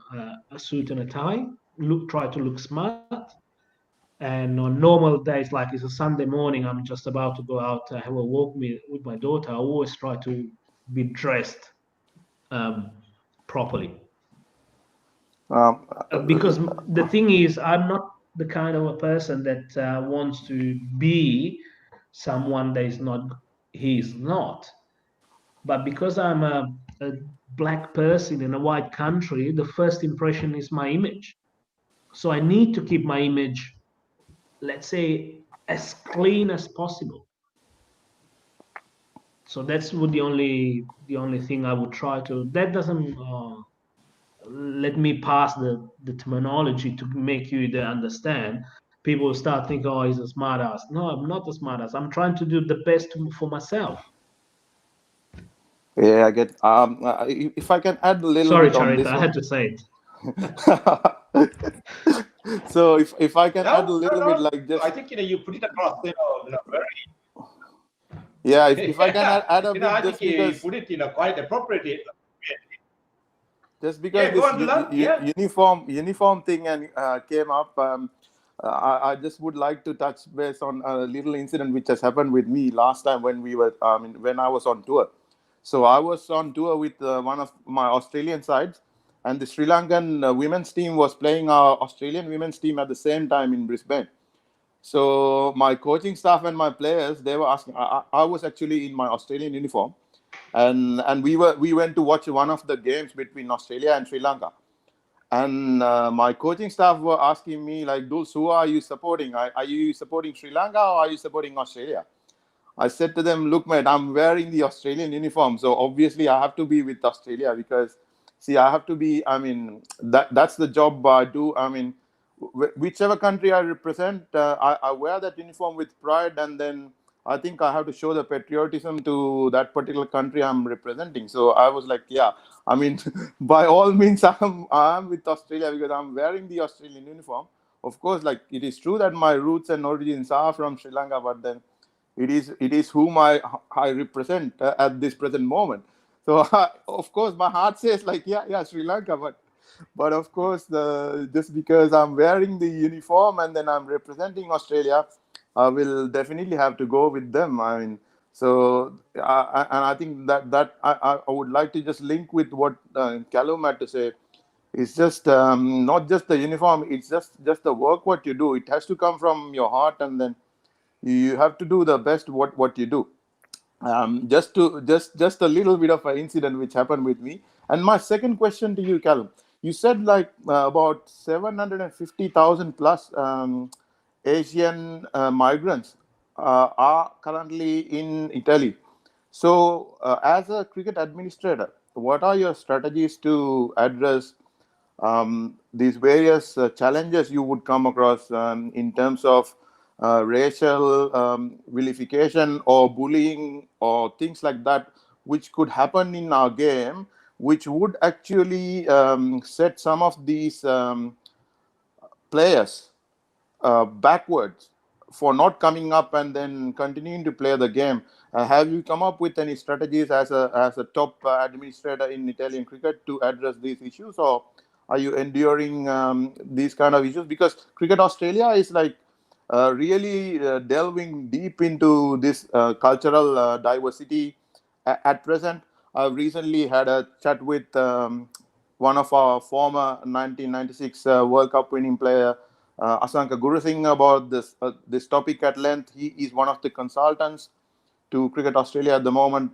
suit and a tie. Try to look smart. And on normal days, like it's a Sunday morning, I'm just about to go out, have a walk with my daughter. I always try to be dressed um, properly. Um, Because the thing is, I'm not the kind of a person that wants to be someone that is not, he is not. But because I'm a black person in a white country, the first impression is my image. So I need to keep my image, let's say, as clean as possible. So that's what the only thing I would try to. That doesn't let me pass the terminology to make you either understand. People start thinking, oh, he's a smart ass. No, I'm not a smart ass. I'm trying to do the best for myself. yeah, I get. If I can add a little Sorry, bit on Charita, this I one. had to say it. So if I can add a No, no, little bit, no. like I just think you put it across. yeah, if I Very. can add a bit, I think you put it quite appropriately. just because Yeah, go this on, Dulan. Yeah. uniform thing and came up. I just would like to touch base on a little incident which has happened with me last time when we were when I was on tour. So I was on tour with one of my Australian sides, and the Sri Lankan women's team was playing our Australian women's team at the same time in Brisbane. So my coaching staff and my players, they were asking. I was actually in my Australian uniform, and we went to watch one of the games between Australia and Sri Lanka. And my coaching staff were asking me like, "Dulce, who are you supporting? Are you supporting Sri Lanka or are you supporting Australia?" I said to them, "Look, mate, I'm wearing the Australian uniform, so obviously I have to be with Australia because, see, I have to be. I mean, that's the job I do. I mean, whichever country I represent, I wear that uniform with pride, and then I think I have to show the patriotism to that particular country I'm representing." So I was like, "Yeah, I mean, by all means, I'm with Australia because I'm wearing the Australian uniform. Of course, like it is true that my roots and origins are from Sri Lanka, but then." It is whom I represent at this present moment. So of course my heart says like yeah Sri Lanka, but of course just because I'm wearing the uniform and then I'm representing Australia, I will definitely have to go with them. I mean, so and I think that I would like to just link with what Calum had to say. It's just not just the uniform. It's just the work what you do. It has to come from your heart, and then you have to do the best what you do. Just a little bit of an incident which happened with me. And my second question to you, Callum, you said like about 750,000 plus Asian migrants are currently in Italy. So as a cricket administrator, what are your strategies to address these various challenges you would come across in terms of racial vilification or bullying or things like that, which could happen in our game, which would actually set some of these players backwards for not coming up and then continuing to play the game. Have you come up with any strategies as a top administrator in Italian cricket to address these issues, or are you enduring these kind of issues? Because Cricket Australia is like really delving deep into this cultural diversity at present. I've recently had a chat with one of our former 1996 World Cup winning player, Asanka Gurusingh, about this topic at length. He is one of the consultants to Cricket Australia at the moment.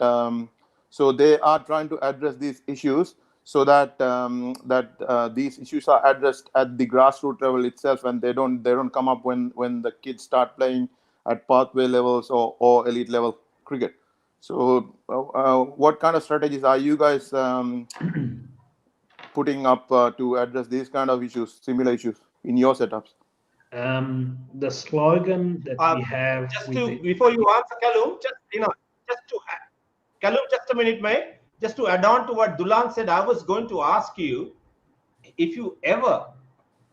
So they are trying to address these issues so that these issues are addressed at the grassroots level itself, and they don't come up when the kids start playing at pathway levels or elite level cricket. So what kind of strategies are you guys putting up to address these kind of issues, similar issues in your setups? The slogan that we have Just with to the before you answer, Kelum, just to Kelum, just a minute, mate. Just to add on to what Dulan said, I was going to ask you if you ever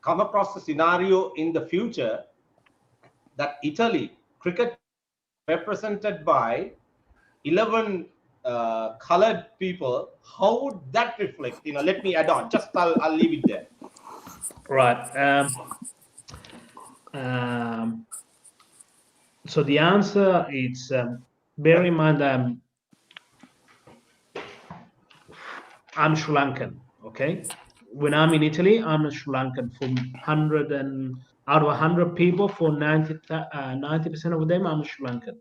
come across a scenario in the future that Italy cricket represented by 11 colored people, how would that reflect? Let me add on. Just I'll leave it there. right. So the answer is bear in mind I'm Sri Lankan. Okay, when I'm in Italy, I'm a Sri Lankan. For 100 and out of 100 people, for 90% of them, I'm Sri Lankan.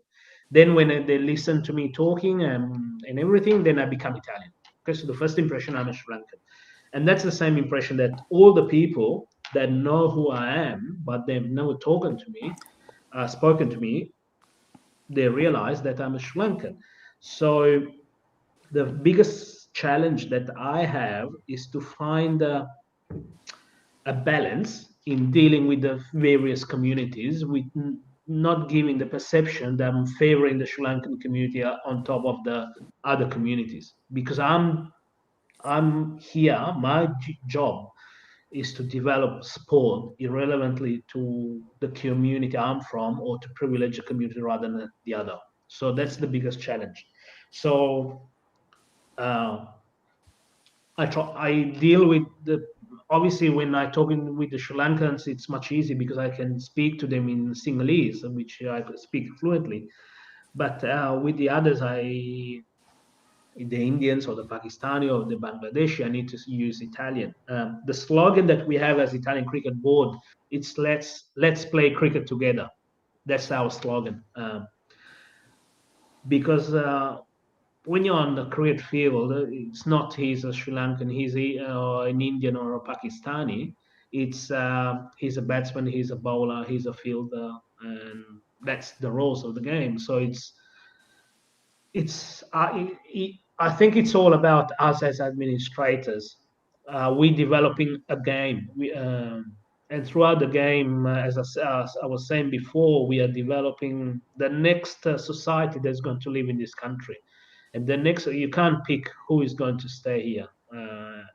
Then when they listen to me talking and everything, then I become Italian. Okay, so the first impression, I'm a Sri Lankan. And that's the same impression that all the people that know who I am, but they've never spoken to me, they realize that I'm a Sri Lankan. So the biggest challenge that I have is to find a balance in dealing with the various communities, with not giving the perception that I'm favoring the Sri Lankan community on top of the other communities. Because I'm here, my job is to develop sport irrelevantly to the community I'm from, or to privilege a community rather than the other. So that's the biggest challenge. So uh, I deal with the, obviously when I talking with the Sri Lankans, it's much easier because I can speak to them in Sinhalese, which I speak fluently. But with the others, the Indians or the Pakistani or the Bangladeshi, I need to use Italian. The slogan that we have as Italian Cricket Board, it's let's play cricket together. That's our slogan. Because when you're on the cricket field, it's not he's a Sri Lankan, he's an Indian or a Pakistani. It's he's a batsman, he's a bowler, he's a fielder, and that's the rules of the game. So I think it's all about us as administrators. We developing a game. And throughout the game, as I was saying before, we are developing the next society that's going to live in this country. And the next, you can't pick who is going to stay here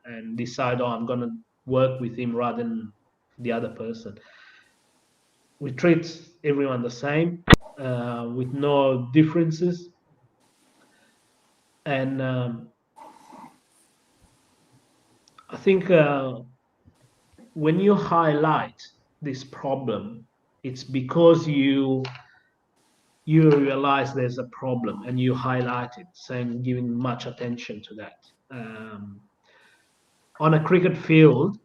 and decide, oh, I'm going to work with him rather than the other person. We treat everyone the same with no differences. And I think when you highlight this problem, it's because you realize there's a problem and you highlight it, saying giving much attention to that. On a cricket field,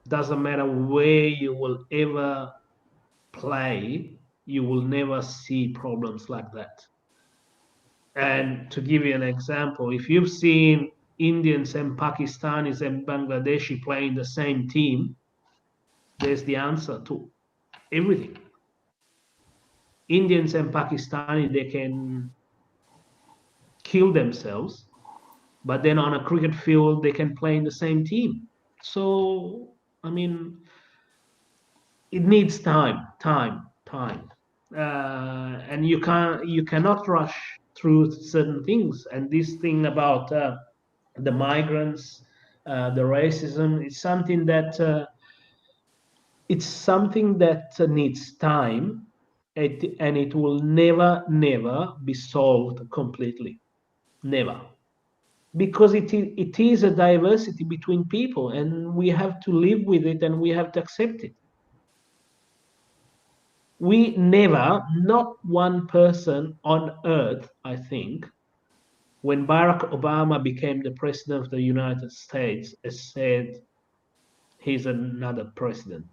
doesn't matter where you will ever play, you will never see problems like that. And to give you an example, if you've seen Indians and Pakistanis and Bangladeshi playing the same team, there's the answer to everything. Indians and Pakistani, they can kill themselves, but then on a cricket field, they can play in the same team. So, I mean, it needs time. And you cannot rush through certain things. And this thing about the migrants, the racism, is something that needs time. and it will never be solved completely. Never. Because it is a diversity between people, and we have to live with it and we have to accept it. We never, not one person on earth, I think, when Barack Obama became the president of the United States, has said he's another president.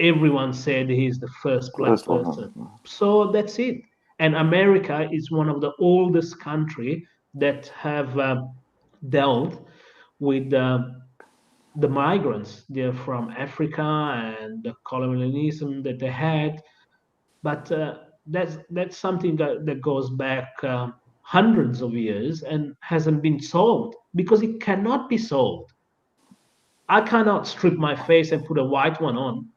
Everyone said he's the first black First one. person. So that's it. And America is one of the oldest country that have dealt with the migrants. They're from Africa and the colonialism that they had. But that's something that goes back hundreds of years and hasn't been solved because it cannot be solved. I cannot strip my face and put a white one on.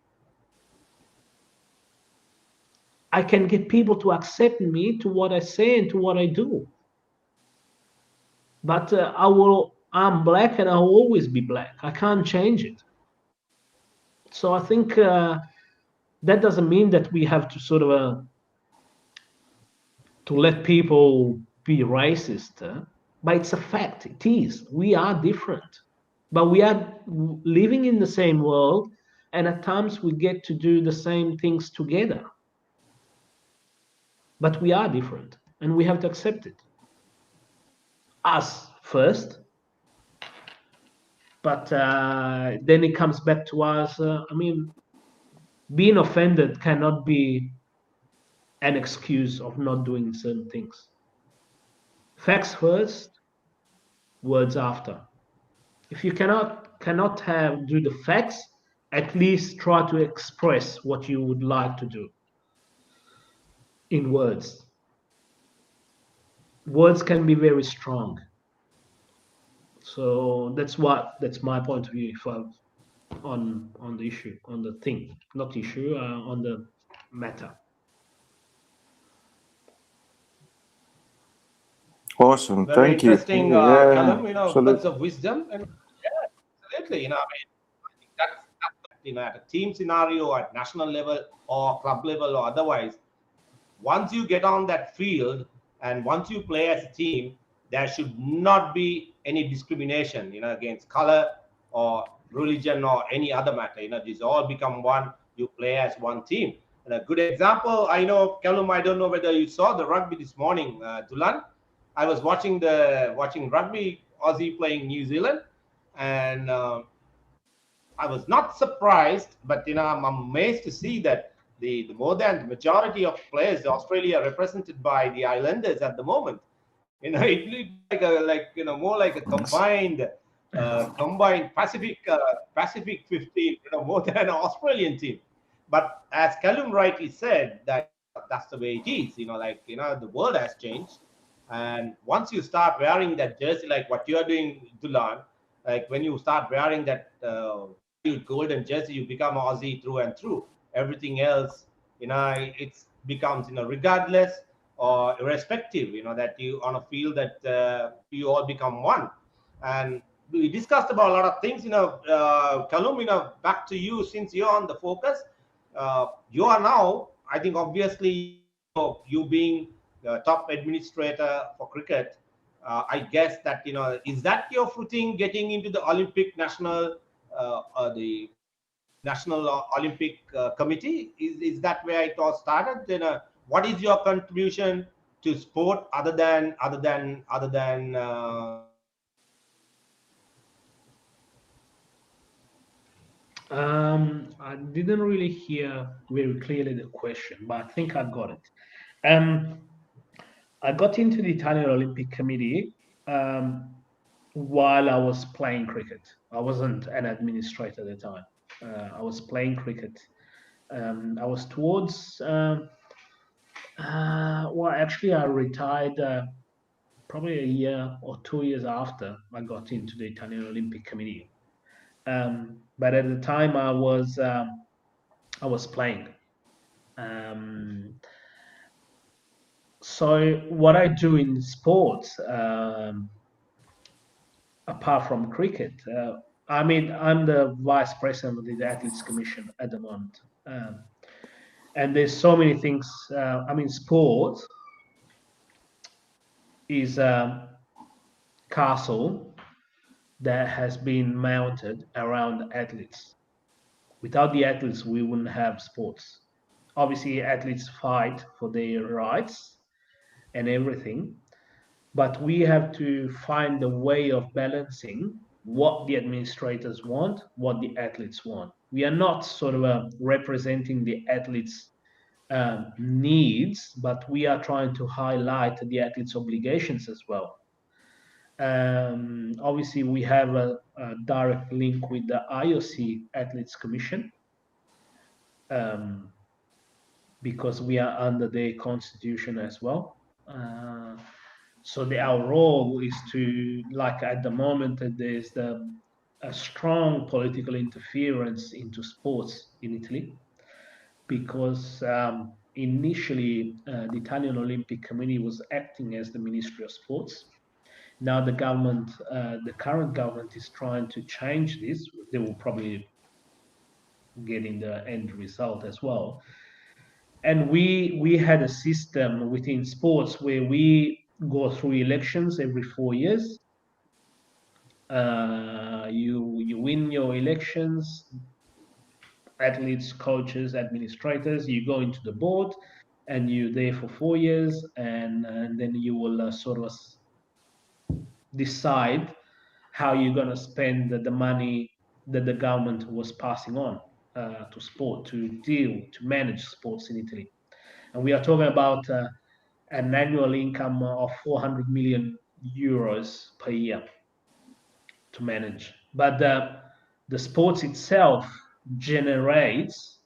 I can get people to accept me to what I say and to what I do. But I'm black and I'll always be black. I can't change it. So I think that doesn't mean that we have to sort of to let people be racist, but it's a fact. It is. We are different, but we are living in the same world, and at times we get to do the same things together. But we are different, and we have to accept it. Us first, but then it comes back to us. I mean, being offended cannot be an excuse of not doing certain things. Facts first, words after. If you cannot have do the facts, at least try to express what you would like to do in words. Words can be very strong. So that's my point of view on the issue, on the thing, not issue, on the matter. Awesome. Very Thank you. interesting, Yeah, Kelum. absolutely. Words of wisdom, and yeah, absolutely. I think that's at a team scenario, at national level or club level or otherwise. Once you get on that field and once you play as a team, there should not be any discrimination, against color or religion or any other matter. These all become one. You play as one team. And a good example, I know, Kelum, I don't know whether you saw the rugby this morning, Dulan. I was watching rugby, Aussie playing New Zealand, and I was not surprised, but I'm amazed to see that the more than the majority of players, Australia represented by the Islanders at the moment. It looked more like a combined Pacific 15, more than an Australian team. But as Kelum rightly said, that's the way it is. The world has changed, and once you start wearing that jersey, like what you are doing, Dulan, like when you start wearing that golden jersey, you become Aussie through and through. Everything else, it becomes, regardless or irrespective, that you on a field that you all become one. And we discussed about a lot of things, Kalum, back to you, since you're on the focus. You are now, I think, obviously, you being the top administrator for cricket, I guess that, is that your footing getting into the Olympic national, the National Olympic Committee? Is that where it all started? Then, what is your contribution to sport other than I didn't really hear very clearly the question, but I think I got it. Um, I got into the Italian Olympic Committee um, while I was playing cricket. I wasn't an administrator at the time. I was playing cricket. I was towards, well, actually, I retired probably a year or 2 years after I got into the Italian Olympic Committee. But at the time, I was playing. Um, so what I do in sports, apart from cricket, I'm the vice president of the Athletes Commission at the moment. Um, And there's so many things. I mean, sport is a castle that has been mounted around athletes. Without the athletes, we wouldn't have sports. Obviously, athletes fight for their rights and everything, but we have to find a way of balancing what the administrators want, what the athletes want. We are not sort of representing the athletes' needs, but we are trying to highlight the athletes' obligations as well. Obviously, we have a direct link with the IOC Athletes Commission, because we are under their constitution as well. So our role is to, like at the moment, there's a strong political interference into sports in Italy, because initially the Italian Olympic Committee was acting as the Ministry of Sports. Now the government, the current government, is trying to change this. They will probably get in the end result as well. And we had a system within sports where we go through elections every 4 years. You win your elections, athletes, coaches, administrators. You go into the board, and you're there for 4 years, and then you will sort of decide how you're going to spend the money that the government was passing on to sport, to manage sports in Italy. And we are talking about an annual income of 400 million euros per year to manage. But the sports itself generates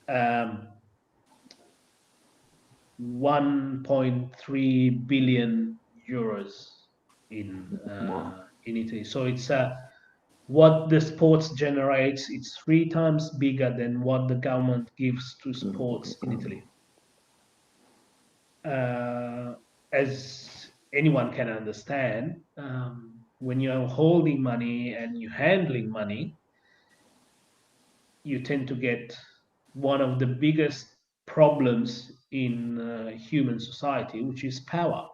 1.3 billion euros in Italy. So it's what the sports generates. It's 3 times bigger than what the government gives to sports in Italy. As anyone can understand, when you're holding money and you're handling money, you tend to get one of the biggest problems in human society, which is power.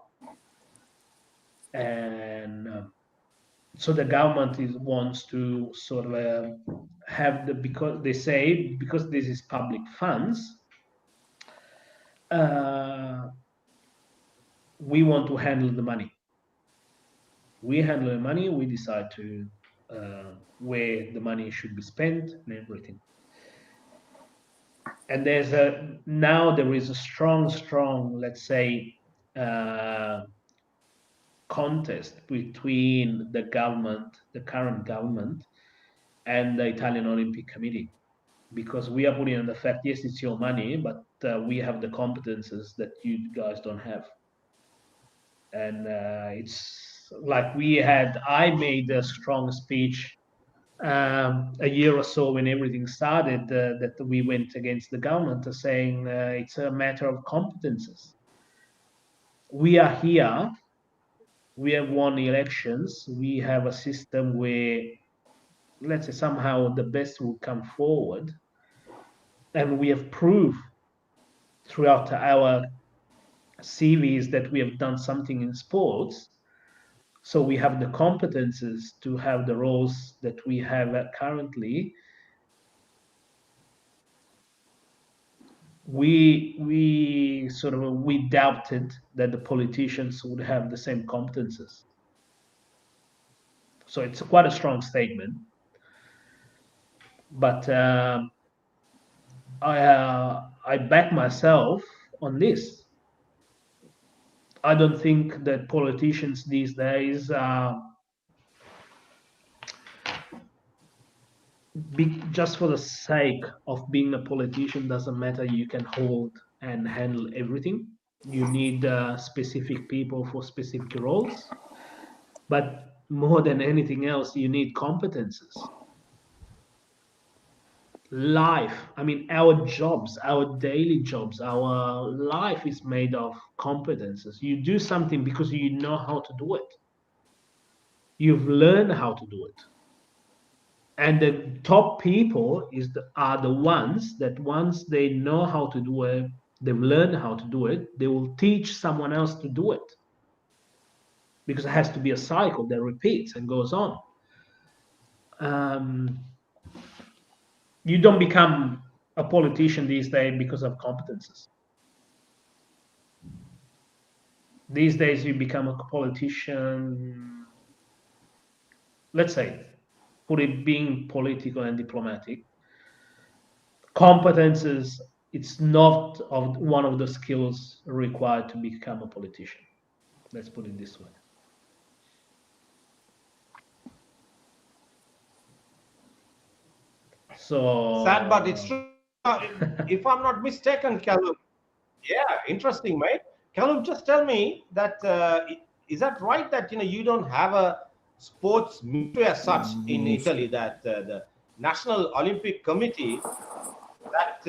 And so the government wants to sort of have because they say, because this is public funds, we want to handle the money. We handle the money, we decide to where the money should be spent and everything. And now there is a strong, let's say, contest between the government, the current government, and the Italian Olympic Committee, because we are putting on the fact, yes, it's your money, but we have the competences that you guys don't have. And it's like I made a strong speech a year or so when everything started, that we went against the government, saying it's a matter of competences. We are here, we have won elections, we have a system where, let's say, somehow the best will come forward, and we have proved throughout our CVs that we have done something in sports. So we have the competences to have the roles that we have currently. We doubted that the politicians would have the same competences. So it's quite a strong statement. But I back myself on this. I don't think that politicians these days just for the sake of being a politician. Doesn't matter, you can hold and handle everything. You need specific people for specific roles, but more than anything else, you need competences. Life, I mean, our jobs, our daily jobs, our life is made of competences. You do something because you know how to do it. You've learned how to do it. And the top people are the ones that once they know how to do it, they've learned how to do it, they will teach someone else to do it, because it has to be a cycle that repeats and goes on. um, you don't become a politician these days because of competences. These days you become a politician, let's say, put it being political and diplomatic. Competences, it's not of one of the skills required to become a politician. Let's put it this way. Sad, but it's So true. If I'm not mistaken, Kelum. Yeah, interesting, mate. Kelum, just tell me that is that right that you don't have a sports ministry as such in Italy, that the National Olympic Committee, that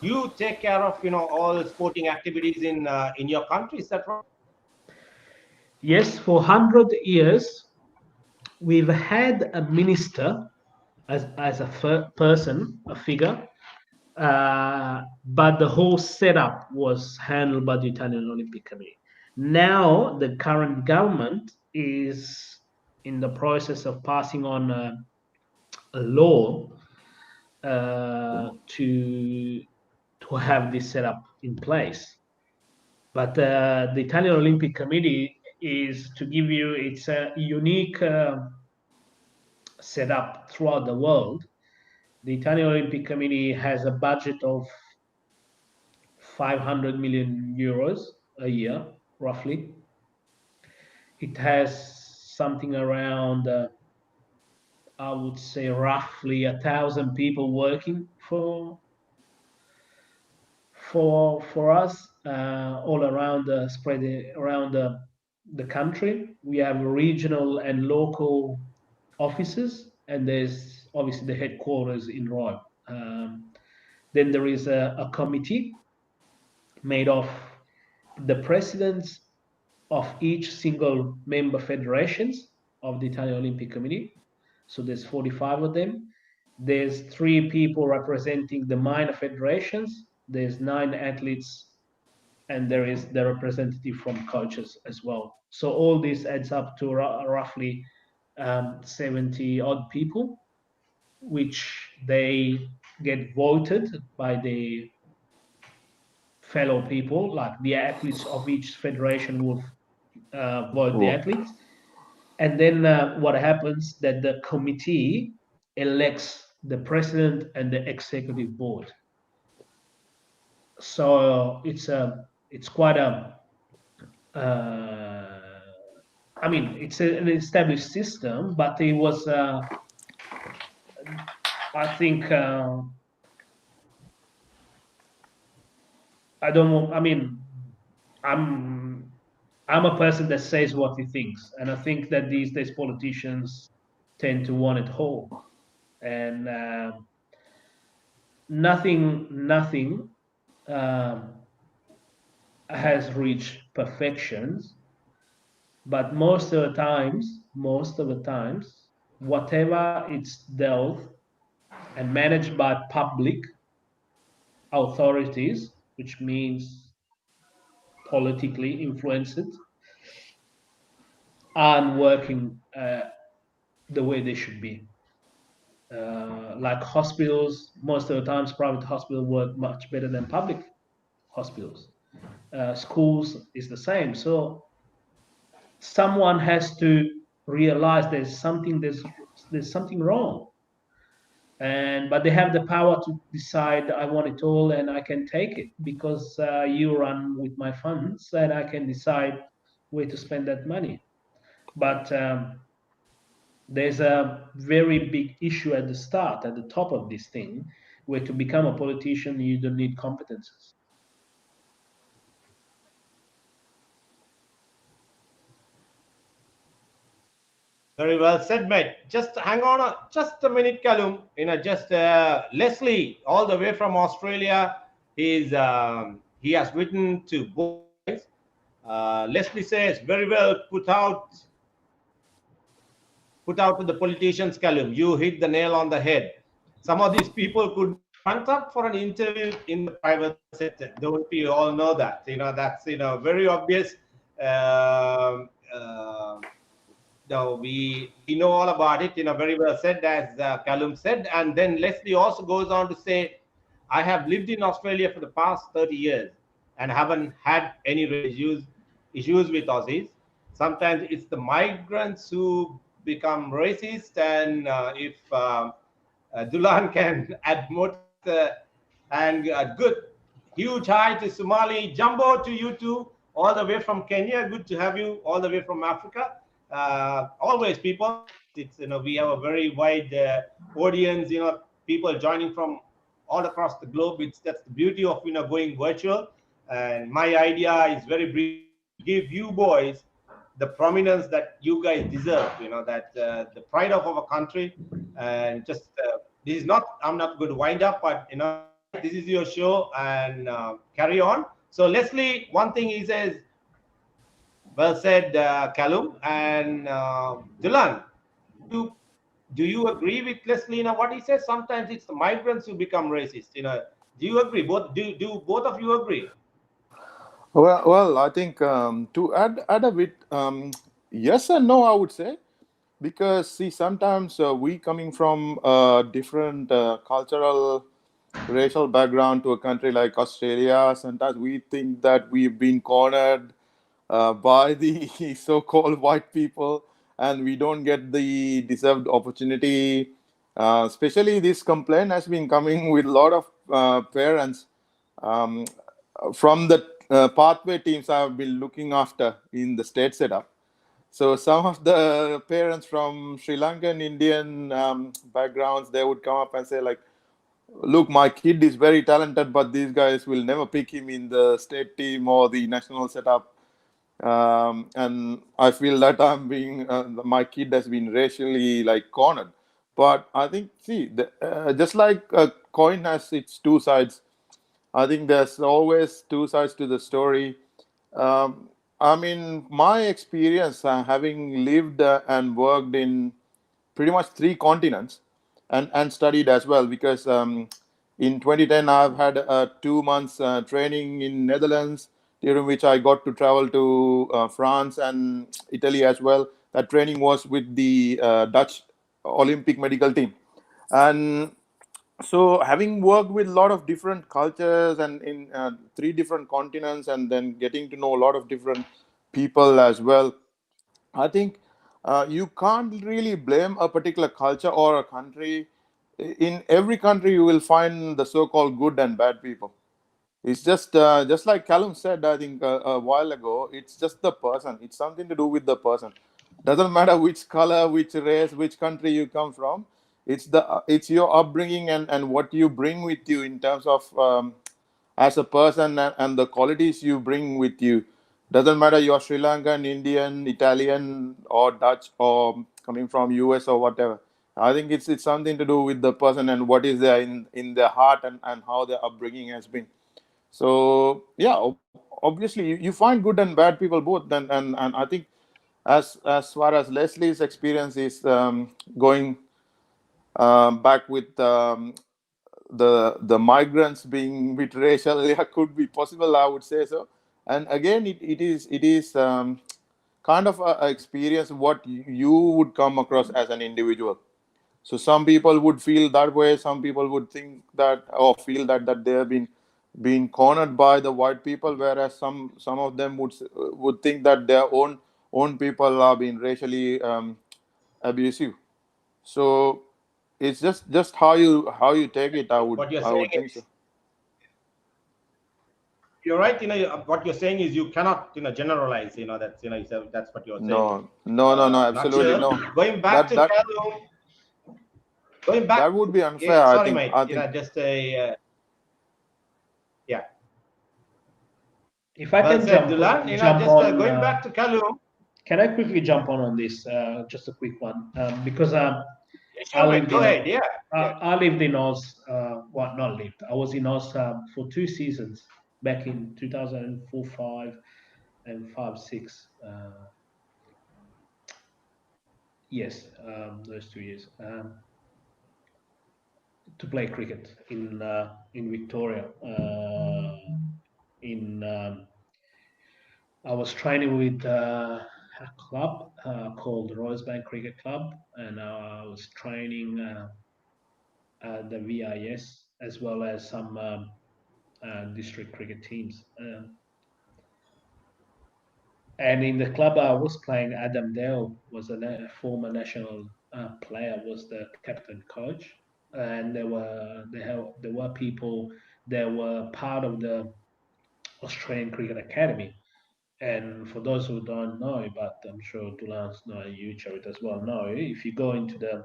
you take care of all sporting activities in your country. Is that right? yes, for 100 years we've had a minister as a person, a figure, but the whole setup was handled by the Italian Olympic Committee. Now, the current government is in the process of passing on a law to have this setup in place. But the Italian Olympic Committee is, to give you, it's a unique setup throughout the world. The Italian Olympic Committee has a budget of 500 million euros a year, roughly. It has something around, I would say, roughly 1,000 people working for us, all around, spread around the country. We have regional and local offices, and there's obviously the headquarters in Rome. Then there is a committee made of the presidents of each single member federations of the Italian Olympic Committee. So there's 45 of them. There's 3 people representing the minor federations. There's 9 athletes, and there is the representative from coaches as well. So all this adds up to roughly 70 odd people, which they get voted by the fellow people, like the athletes of each federation will vote the Oh, athletes. And then what happens that the committee elects the president and the executive board. So it's quite a I mean, it's an established system, but it was I think I don't know. I mean, I'm I'm a person that says what he thinks, and I think that these days politicians tend to want it whole, and nothing um, has reached perfections, but most of the times, whatever it's dealt and managed by public authorities, which means politically influenced, aren't working the way they should be. Like hospitals, most of the times private hospitals work much better than public hospitals. Schools is the same. So someone has to realize there's something wrong, and but they have the power to decide, I want it all and I can take it because you run with my funds and I can decide where to spend that money. But there's a very big issue at the start, at the top of this thing, where to become a politician you don't need competences. Very well said, mate. Just hang on just a minute, Kalum. Just Leslie, all the way from Australia. He has written to both you guys. Leslie says, very well put out. put out to the politicians, Kelum. You hit the nail on the head. Some of these people could be front up for an interview in the private sector. Don't we all know that? That's very obvious. Um, uh, no, we know all about it. Very well said, as Callum said. And then Leslie also goes on to say, I have lived in Australia for the past 30 years and haven't had any real issues with Aussies. Sometimes it's the migrants who become racist, and if Dulan can add more to it, and good, huge hi to Somali, Jumbo to you too, all the way from Kenya. Good to have you all the way from Africa. Always, people. It's we have a very wide audience. People joining from all across the globe. That's the beauty of going virtual. And my idea is very brief, to give you boys the prominence that you guys deserve. That the pride of our country, and just this is not. I'm not going to wind up, but guys, this is your show, and carry on. So Leslie, one thing he says, well said, Callum and Dylan. You do you agree with Leslie? What he says. Sometimes it's the migrants who become racist. Do you agree? Do both of you agree? Well, I think to add a bit, yes and no, I would say, because see, sometimes we coming from a different cultural, racial background to a country like Australia, sometimes we think that we've been cornered by the so-called white people, and we don't get the deserved opportunity. Especially this complaint has been coming with a lot of parents um, from the pathway teams I've been looking after in the state setup. So some of the parents from Sri Lankan, Indian backgrounds, they would come up and say like, "Look, my kid is very talented, but these guys will never pick him in the state team or the national setup." And I feel that my kid has been racially like cornered. But I think, see, just like a coin has its two sides, I think there's always two sides to the story. Um, I mean, my experience having lived and worked in pretty much three continents and studied as well, because in 2010 I've had 2 months training in Netherlands, during which I got to travel to France and Italy as well. That training was with the Dutch Olympic medical team. And so having worked with a lot of different cultures and in three different continents, and then getting to know a lot of different people as well, I think you can't really blame a particular culture or a country. In every country you will find the so-called good and bad people. It's just like Callum said, I think a while ago. It's just the person. It's something to do with the person. Doesn't matter which color, which race, which country you come from. It's your upbringing and what you bring with you in terms of as a person, and the qualities you bring with you. Doesn't matter you're Sri Lankan, Indian, Italian, or Dutch, or coming from US or whatever. I think it's something to do with the person and what is there in their heart, and how their upbringing has been. So yeah, obviously you find good and bad people both. And I think as far as Leslie's experience is going back with the migrants being bit racial, yeah, could be possible, I would say so. And again, it is kind of a experience what you would come across as an individual. So some people would feel that way. Some people would think that, or feel that they have been cornered by the white people, whereas some of them would think that their own people are being racially abusive. So it's just how you take it. I would What you're I saying would think so. is, you're right. What you're saying is, you cannot generalize. That's what you're saying. No, no, no, no, absolutely Nutshell. no. Going back That to that Callum, going that back. would be Yeah, unfair. I sorry, think. mate. I think. Just a yeah. If I Well can said, Dulan. jump Just on, going back to Callum. can I quickly jump on this? Just a quick one, because Yeah, I sure, mate. lived Go in ahead. Yeah, yeah. I lived in Oz. Well, not lived. I was in Oz for 2 seasons back in 2004, five, and five, six. Yes, those 2 years to play cricket in Victoria. In I was training with a club called Rosebank Cricket Club, and I was training the VIS as well as some district cricket teams. And in the club I was playing, Adam Dale was a former national player, was the captain coach, and there were people that were part of the Australian Cricket Academy. And for those who don't know, but I'm sure Dulan's know, you, Charit, as well know, if you go into the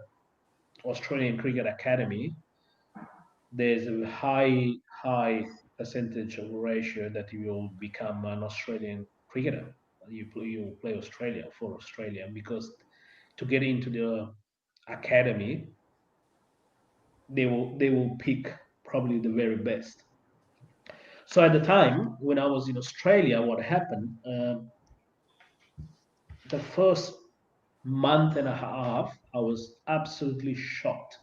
Australian Cricket Academy, there's a high percentage of ratio that you will become an Australian cricketer. You play Australia for Australia, because to get into the academy, they will pick probably the very best. So at the time when I was in Australia, what happened? The first month and a half, I was absolutely shocked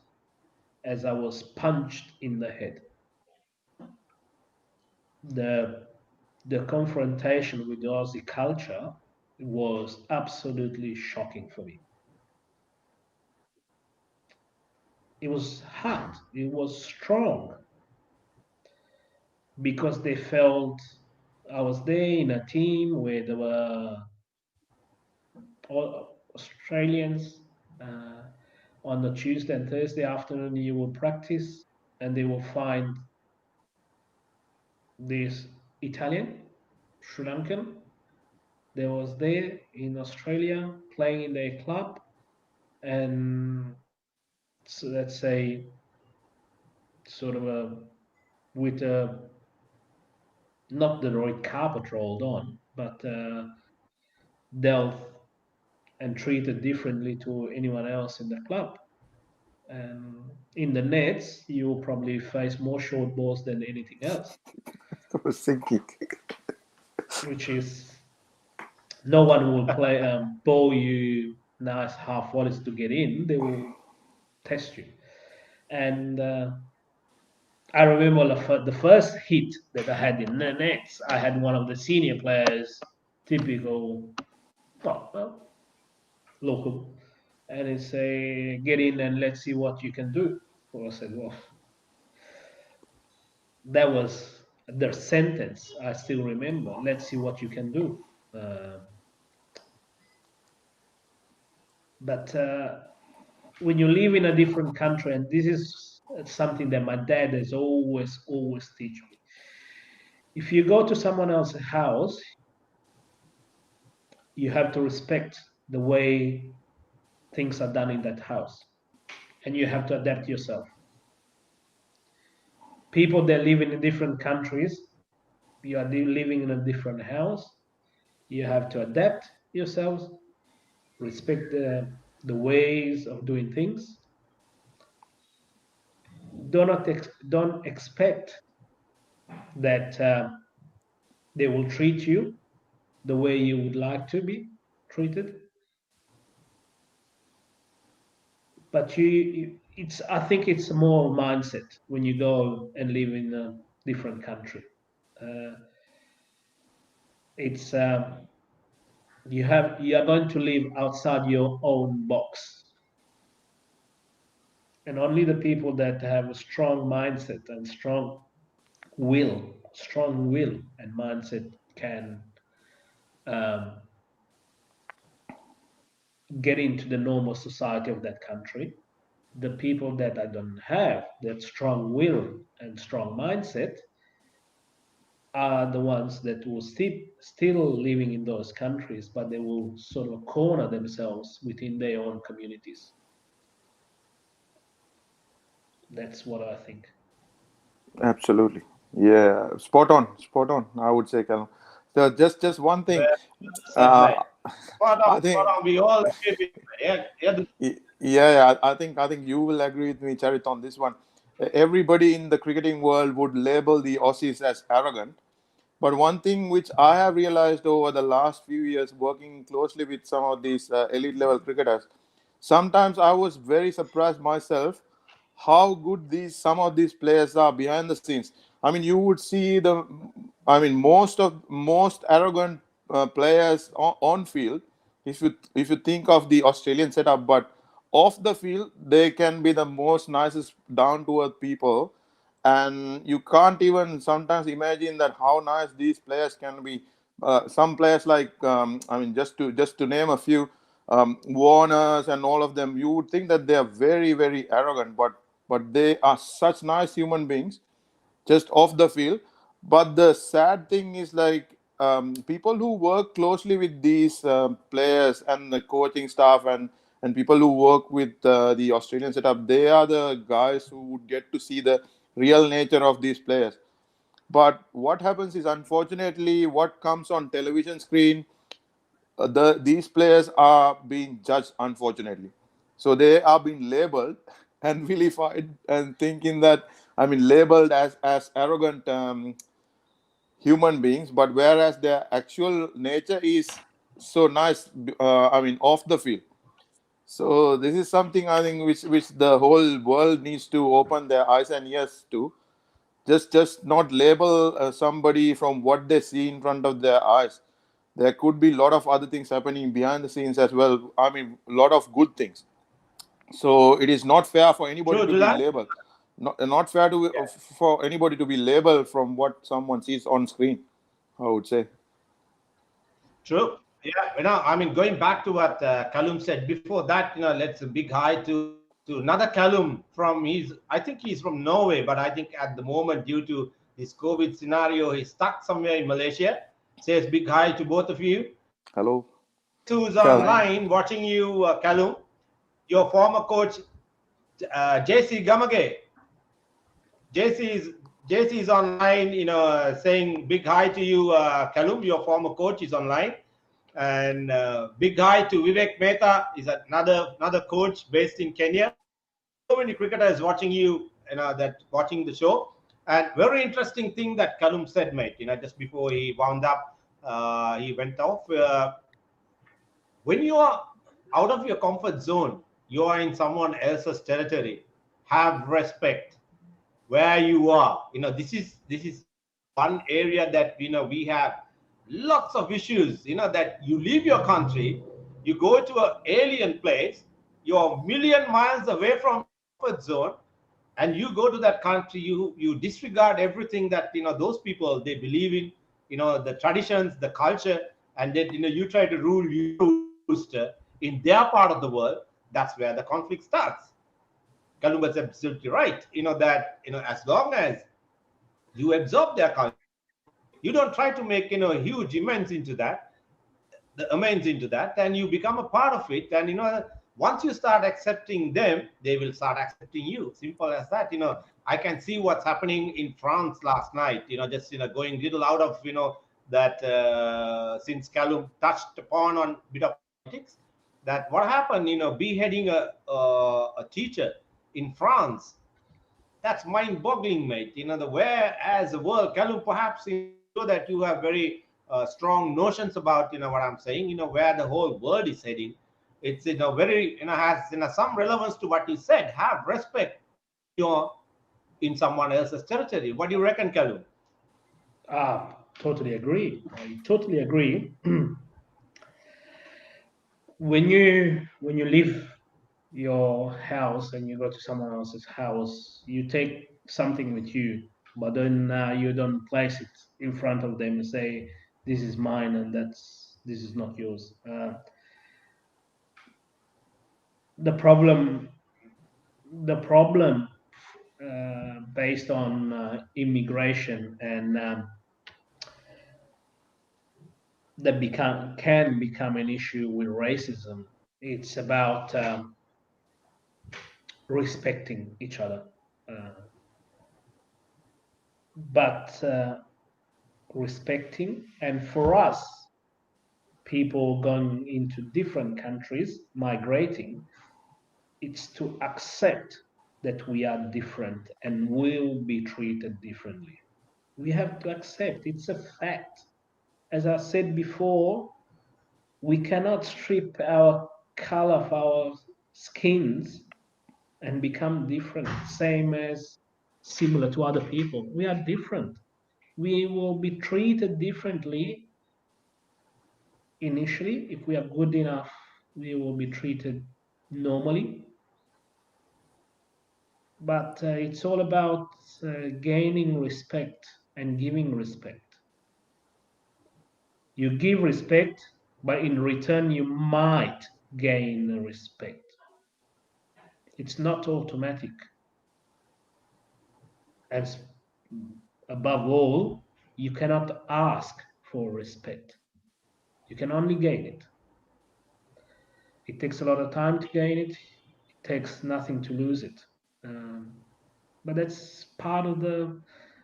as I was punched in the head. The the confrontation with the Aussie culture was absolutely shocking for me. It was hard, it was strong, because they felt I was there in a team where there were all Australians. Uh, on the Tuesday and Thursday afternoon, you will practice, and they will find this Italian, Sri Lankan, that was there in Australia playing in their club, and so let's say sort of a with a not the red carpet rolled on, but dealt and treated differently to anyone else in the club. And in the nets, you will probably face more short balls than anything else, I was thinking. which is no one will play ball you nice half volleys to get in. They will test you. And I remember the first hit that I had in the nets. I had one of the senior players, typical, well, local, and he say, "Get in and let's see what you can do." So I said, "Well, that was their sentence. I still remember. Let's see what you can do." Uh, but when you live in a different country, and this is something that my dad has always teach me. If you go to someone else's house, you have to respect the way things are done in that house, and you have to adapt yourself. People that live in different countries, you are living in a different house, you have to adapt yourselves, respect the ways of doing things. Don't expect that they will treat you the way you would like to be treated, but it's I think it's more mindset when you go and live in a different country. uh, it's you are going to live outside your own box, and only the people that have a strong mindset and strong will and mindset can um, get into the normal society of that country. The people that I don't have that strong will and strong mindset are the ones that will still living in those countries, but they will sort of corner themselves within their own communities. That's what I think. Absolutely. Yeah. Spot on. Spot on. I would say, Kelum. So just one thing. Well said, mate. Uh, Spot I on, spot think. on. We all agree with yeah, yeah. Yeah. I think you will agree with me, Charit, on this one. Everybody in the cricketing world would label the Aussies as arrogant. But one thing which I have realized over the last few years, working closely with some of these elite level cricketers, sometimes I was very surprised myself how good these some of these players are behind the scenes. I mean, you would see most arrogant players on field, if you think of the Australian setup, but off the field they can be the most nicest down to earth people, and you can't even sometimes imagine that how nice these players can be. Some players like I mean, just to name a few, Warners and all of them, you would think that they are very arrogant, but they are such nice human beings just off the field. But the sad thing is, like, people who work closely with these players and the coaching staff, and people who work with the Australian setup, they are the guys who would get to see the real nature of these players. But what happens is, unfortunately, what comes on television screen, these players are being judged, unfortunately. So they are being labeled and vilified and thinking that, I mean, labeled as arrogant human beings, but whereas their actual nature is so nice, I mean, off the field. So this is something, I think, which the whole world needs to open their eyes and ears to. Just not label somebody from what they see in front of their eyes. There could be a lot of other things happening behind the scenes as well. I mean, a lot of good things. So it is not fair for anybody True, to be Dulan. labeled. Not fair for anybody to be labeled from what someone sees on screen, I would say. True. Yeah, I mean, going back to what Kalum said before that, let's a big hi to another Kalum from I think he's from Norway, but I think at the moment, due to this COVID scenario, he's stuck somewhere in Malaysia. Says big hi to both of you. Hello, Who's Cal. Hi. online watching you, Kalum? Your former coach, JC Gamage. JC is online, saying big hi to you, Kalum. Your former coach is online. And big hi to Vivek Mehta, is another coach based in Kenya. So many cricketers watching you, that watching the show. And very interesting thing that Kalum said, mate. Just before he wound up, he went off. When you are out of your comfort zone, you are in someone else's territory. Have respect where you are. This is one area that we have lots of issues. That you leave your country, you go to an alien place, you're a million miles away from your comfort zone, and you go to that country, you disregard everything that those people they believe in, the traditions, the culture, and then you try to rule your rooster in their part of the world. That's where the conflict starts. Kalumba is absolutely right. That as long as you absorb their culture, you don't try to make huge immense into that, the amends into that, and you become a part of it. And once you start accepting them, they will start accepting you. Simple as that. I can see what's happening in France last night. Just going little out of that, since Calum touched upon on bit of politics, that what happened, beheading a teacher in France. That's mind-boggling, mate. The where as the world, Kelum, perhaps I'm sure that you have very strong notions about what I'm saying. Where the whole world is heading. It's very has some relevance to what you said. Have respect when you're in someone else's territory. What do you reckon, Kelum? Totally agree. I totally agree. When you leave your house and you go to someone else's house, you take something with you, but then you don't place it in front of them and say, "This is mine," and this is not yours. The problem, the problem, based on immigration and that can become an issue with racism. It's about respecting each other, uh, but respecting, and for us, people going into different countries, migrating, it's to accept that we are different and will be treated differently. We have to accept it's a fact. As I said before, we cannot strip our color of our skins and become different, same as similar to other people. We are different. We will be treated differently initially. If we are good enough, we will be treated normally. But it's all about gaining respect and giving respect. You give respect, but in return, you might gain respect. It's not automatic. And above all, you cannot ask for respect. You can only gain it. It takes a lot of time to gain it. It takes nothing to lose it. Um, but that's part of the.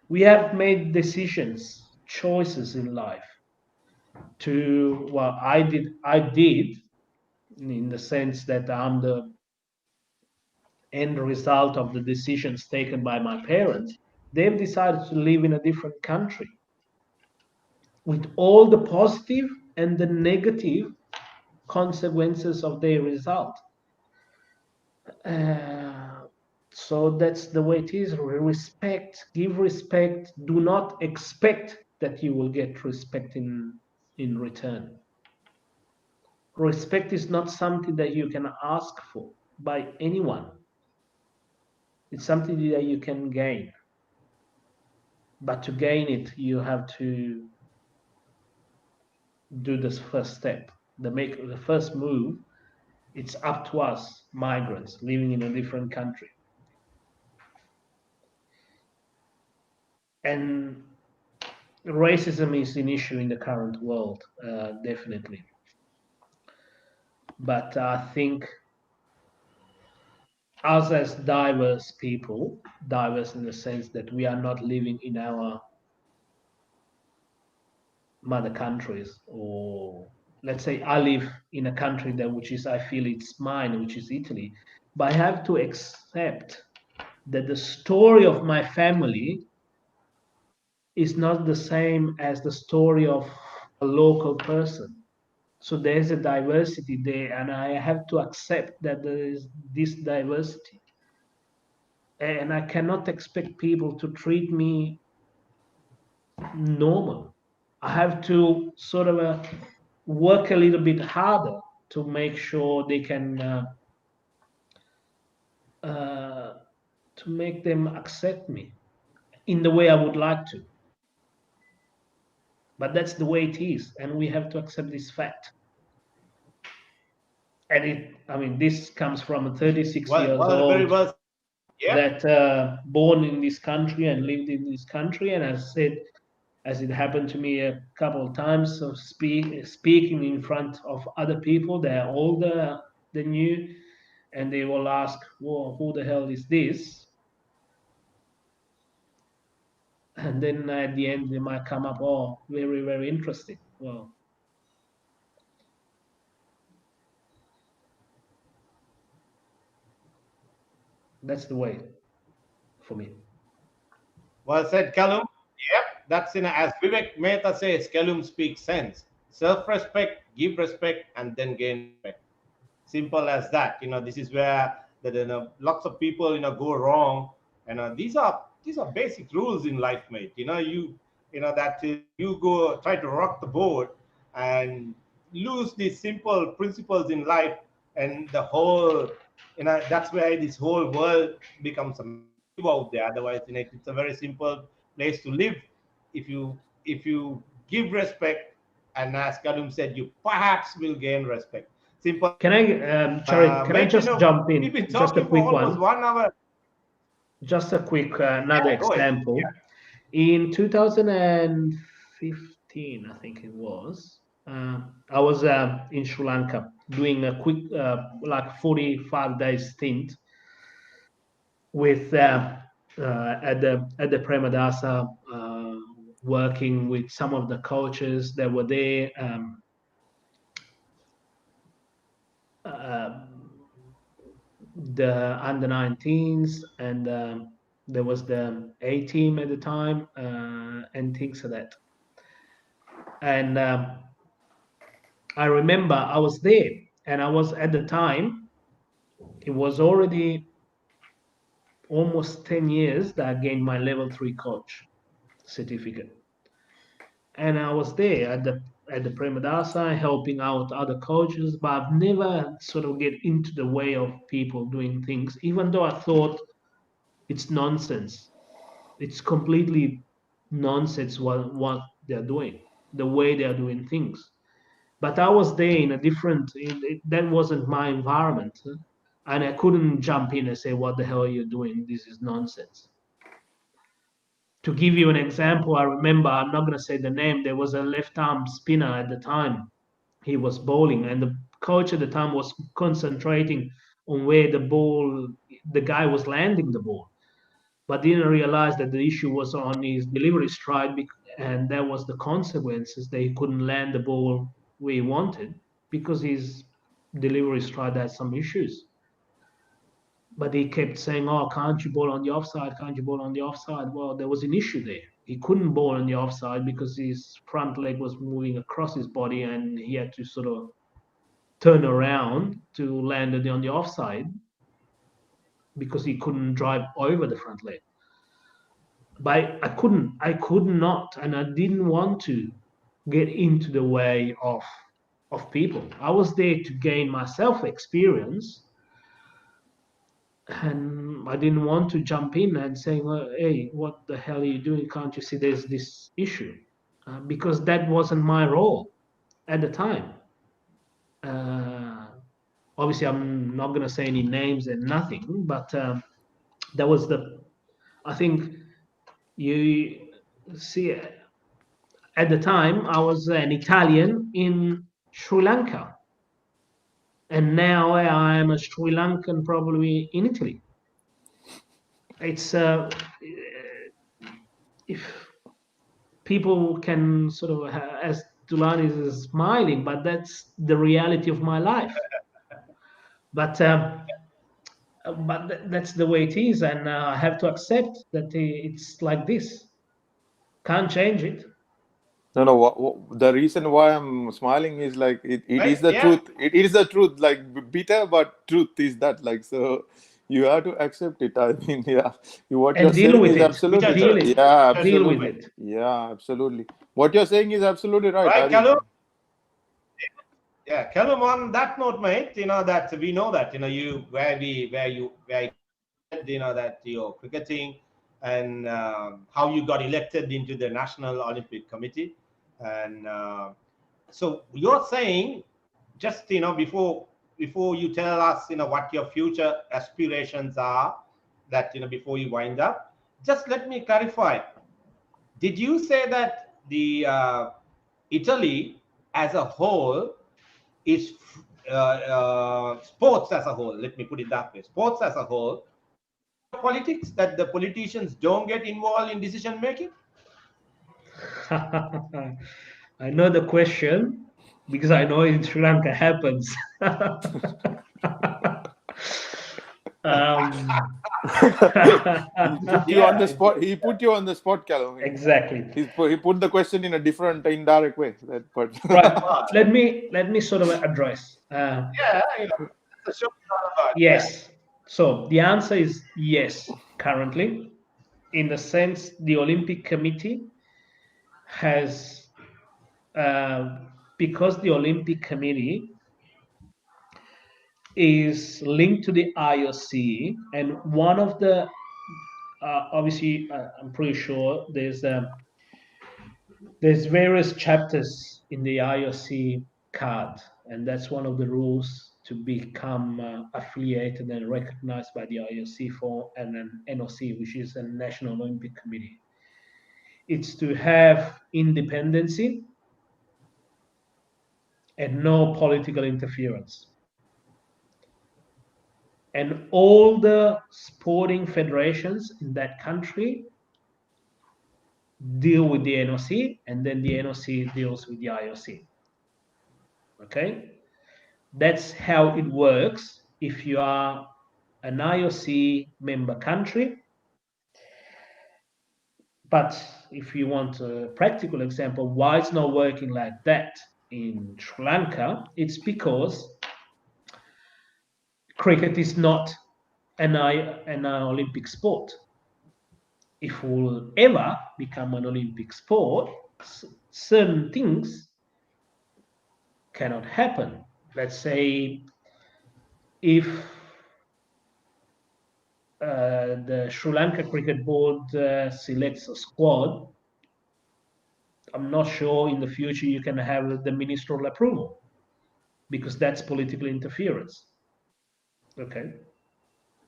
We have made decisions, choices in life. Well, I did, in the sense that I'm the end result of the decisions taken by my parents. They've decided to live in a different country with all the positive and the negative consequences of their result. Uh, so that's the way it is. Respect, give respect. Do not expect that you will get respect in return. Respect is not something that you can ask for by anyone. It's something that you can gain. But to gain it, you have to do this first step. The first move. It's up to us, migrants living in a different country. And racism is an issue in the current world, definitely. But I think us as diverse people, diverse in the sense that we are not living in our mother countries, or let's say I live in a country that which is, I feel it's mine, which is Italy, but I have to accept that the story of my family is not the same as the story of a local person. So there's a diversity there, and I have to accept that there is this diversity. And I cannot expect people to treat me normal. I have to sort of work a little bit harder to make sure they can, uh, to make them accept me in the way I would like to. But that's the way it is, and we have to accept this fact. And I mean, this comes from a 36 years Very old well. Yeah. that born in this country and lived in this country, and as said, as it happened to me a couple of times of speaking in front of other people that are older than you, and they will ask, well, who the hell is this? And then at the end they might come up, oh, very, very interesting. Well, that's the way for me. Well said, Kelum. Yep, that's in as Vivek Mehta says, Kelum speaks sense. Self-respect, give respect, and then gain respect. Simple as that. This is where lots of people go wrong, and these are basic rules in life, mate. That you go try to rock the boat and lose these simple principles in life, and the whole that's where this whole world becomes a massive out there. Otherwise, it's a very simple place to live. If you give respect, and as Kadum said, you perhaps will gain respect. Simple. Can I, sorry, can I Mate, just jump we've in? been Just a talking for quick almost one. 1 hour. Just a quick another Yeah, go ahead. example. In 2015, I think it was, I was in Sri Lanka doing a quick, like 45 days stint with at the Premadasa, working with some of the coaches that were there. Uh, the under 19s, and there was the A team at the time, and things like that. And I remember I was there, and I was at the time It was already almost 10 years that I gained my level 3 coach certificate. And I was there at the Premadasa helping out other coaches, but I've never sort of get into the way of people doing things, even though I thought it's nonsense. It's completely nonsense what they're doing, the way they're doing things. But I was there in a different, that wasn't my environment. And I couldn't jump in and say, what the hell are you doing? This is nonsense. To give you an example, I remember, I'm not going to say the name, there was a left arm spinner at the time. He was bowling, and the coach at the time was concentrating on where the guy was landing the ball, but didn't realize that the issue was on his delivery stride, and that was the consequences. They couldn't land the ball where he wanted because his delivery stride had some issues. But he kept saying, "Oh, can't you bowl on the offside? Can't you bowl on the offside?" Well, there was an issue there. He couldn't bowl on the offside because his front leg was moving across his body, and he had to sort of turn around to land it on the offside because he couldn't drive over the front leg. But I could not, and I didn't want to get into the way of people. I was there to gain myself experience, and I didn't want to jump in and say, well, hey, what the hell are you doing? Can't you see there's this issue? Because that wasn't my role at the time. Uh, Obviously, I'm not going to say any names and nothing, but that was I think you see, at the time, I was an Italian in Sri Lanka, and now I am a Sri Lankan probably in Italy. It's if people can sort of, as Dulan is smiling, but that's the reality of my life. But that's the way it is, and I have to accept that it's like this. Can't change it. No, no. The reason why I'm smiling is like it Right? is the Yeah. truth. It is the truth. Like bitter, but truth is that. Like so, you have to accept it. I mean, yeah. What And you're deal saying with is it. Which absolutely has Deal correct. it. Yeah, has to Deal do with absolutely. it. it. Yeah, absolutely. What you're saying is absolutely right. I Right, mean, Kelum? Yeah, Kelum, on that note, mate, that we know that, you, where you started, that you're cricketing, and how you got elected into the National Olympic Committee. And so you're saying, just, before you tell us, what your future aspirations are, that, before you wind up, just let me clarify. Did you say that the Italy as a whole is sports as a whole? Let me put it that way. Sports as a whole, politics, that the politicians don't get involved in decision making. I know the question because I know in Sri Lanka happens. um, he put you on Yeah, the spot. He put you on the spot, Callum. exactly. He put the question in a different, indirect way. But Right. Let me sort of address. yeah, that's the show is all about. Yeah. Yes. So the answer is yes. Currently, in the sense, the Olympic Committee has, because the Olympic Committee is linked to the IOC, and one of the obviously, I'm pretty sure there's various chapters in the IOC card, and that's one of the rules to become affiliated and recognized by the IOC for an NOC, which is a National Olympic Committee. It's to have independency and no political interference. And all the sporting federations in that country deal with the NOC, and then the NOC deals with the IOC. Okay? That's how it works if you are an IOC member country. But if you want a practical example, why it's not working like that in Sri Lanka, it's because cricket is not an Olympic sport. If we'll ever become an Olympic sport, certain things cannot happen. Let's say if the Sri Lanka Cricket Board selects a squad, I'm not sure in the future you can have the ministerial approval, because that's political interference. Okay,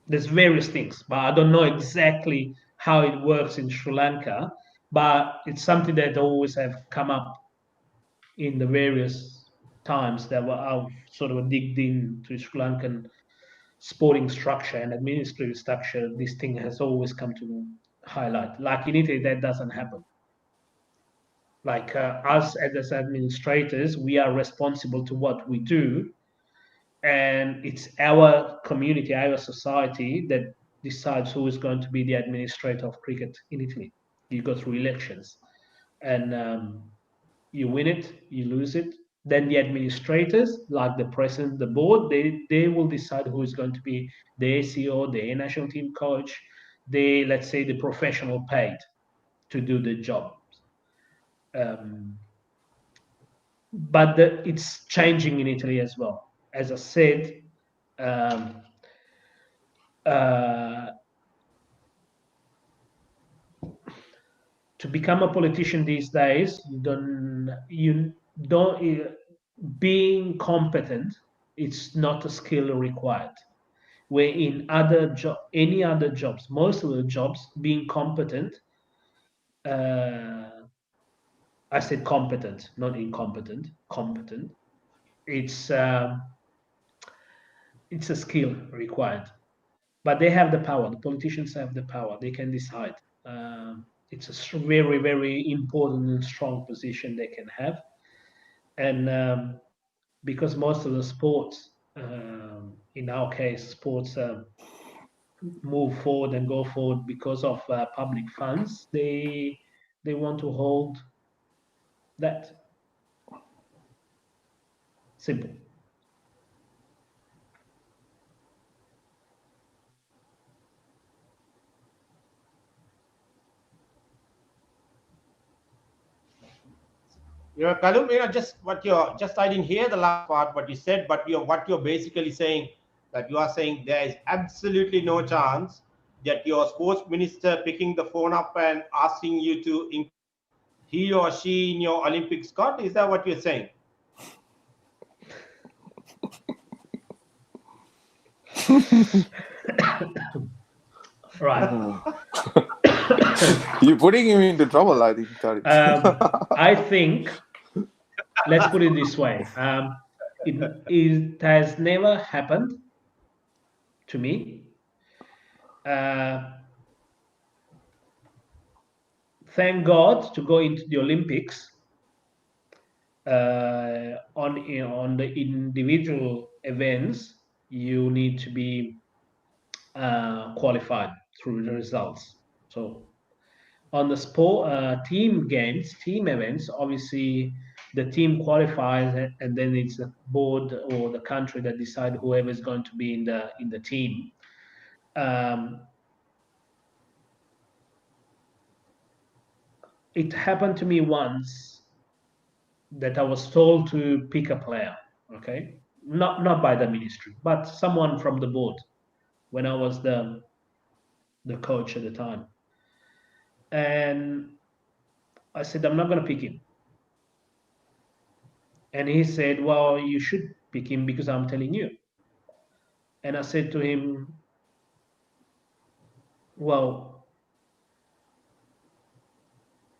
there's various things, but I don't know exactly how it works in Sri Lanka. But it's something that always have come up in the various times that I've sort of digged into Sri Lankan sporting structure and administrative structure. This thing has always come to highlight. Like in Italy, that doesn't happen. Like us as administrators, we are responsible to what we do, and it's our community, our society that decides who is going to be the administrator of cricket in Italy. You go through elections, and you win it, you lose it. Then the administrators, like the president, the board, they will decide who is going to be the ACO, the national team coach, let's say the professional paid to do the job. But it's changing in Italy as well. As I said, to become a politician these days, you don't being competent. It's not a skill required. Where in any other jobs, most of the jobs, being competent. I said competent, not incompetent. Competent. It's a skill required, but they have the power. The politicians have the power. They can decide. It's a very, very important and strong position they can have, and because most of the sports, in our case, sports move forward and go forward because of public funds. They want to hold that. Simple. Kalum, just what you're just I didn't hear the last part what you said, but what you're basically saying, that you are saying there is absolutely no chance that your sports minister picking the phone up and asking you to include he or she in your Olympic squad. Is that what you're saying? Right. You're putting him into trouble, I think. I think, let's put it this way. It has never happened to me. Thank God to go into the Olympics. On the individual events, you need to be qualified through the results. So on the sport team games, team events, obviously the team qualifies, and then it's the board or the country that decide whoever is going to be in the team. It happened to me once that I was told to pick a player. Okay, not by the ministry, but someone from the board when I was the coach at the time, and I said I'm not going to pick him. And he said, well, you should pick him because I'm telling you. And I said to him, well,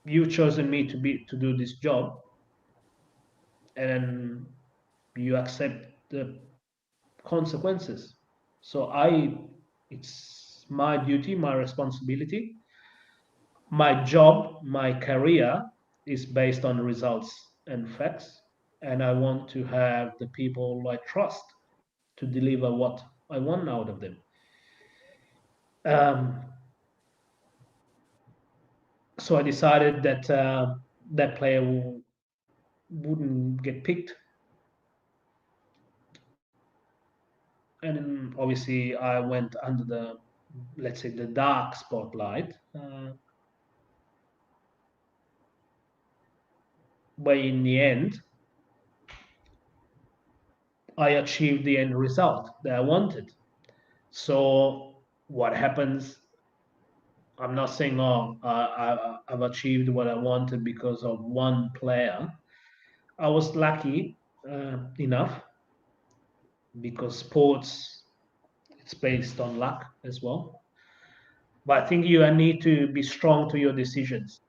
you've chosen me to do this job, and you accept the consequences. So it's my duty, my responsibility. My job, my career is based on results and facts, and I want to have the people I trust to deliver what I want out of them. So I decided that that player wouldn't get picked. and obviously I went under the, let's say, the dark spotlight. But in the end, I achieved the end result that I wanted. So what happens? I'm not saying, oh, I've achieved what I wanted because of one player. I was lucky enough, because sports, it's based on luck as well. But I think you need to be strong to your decisions.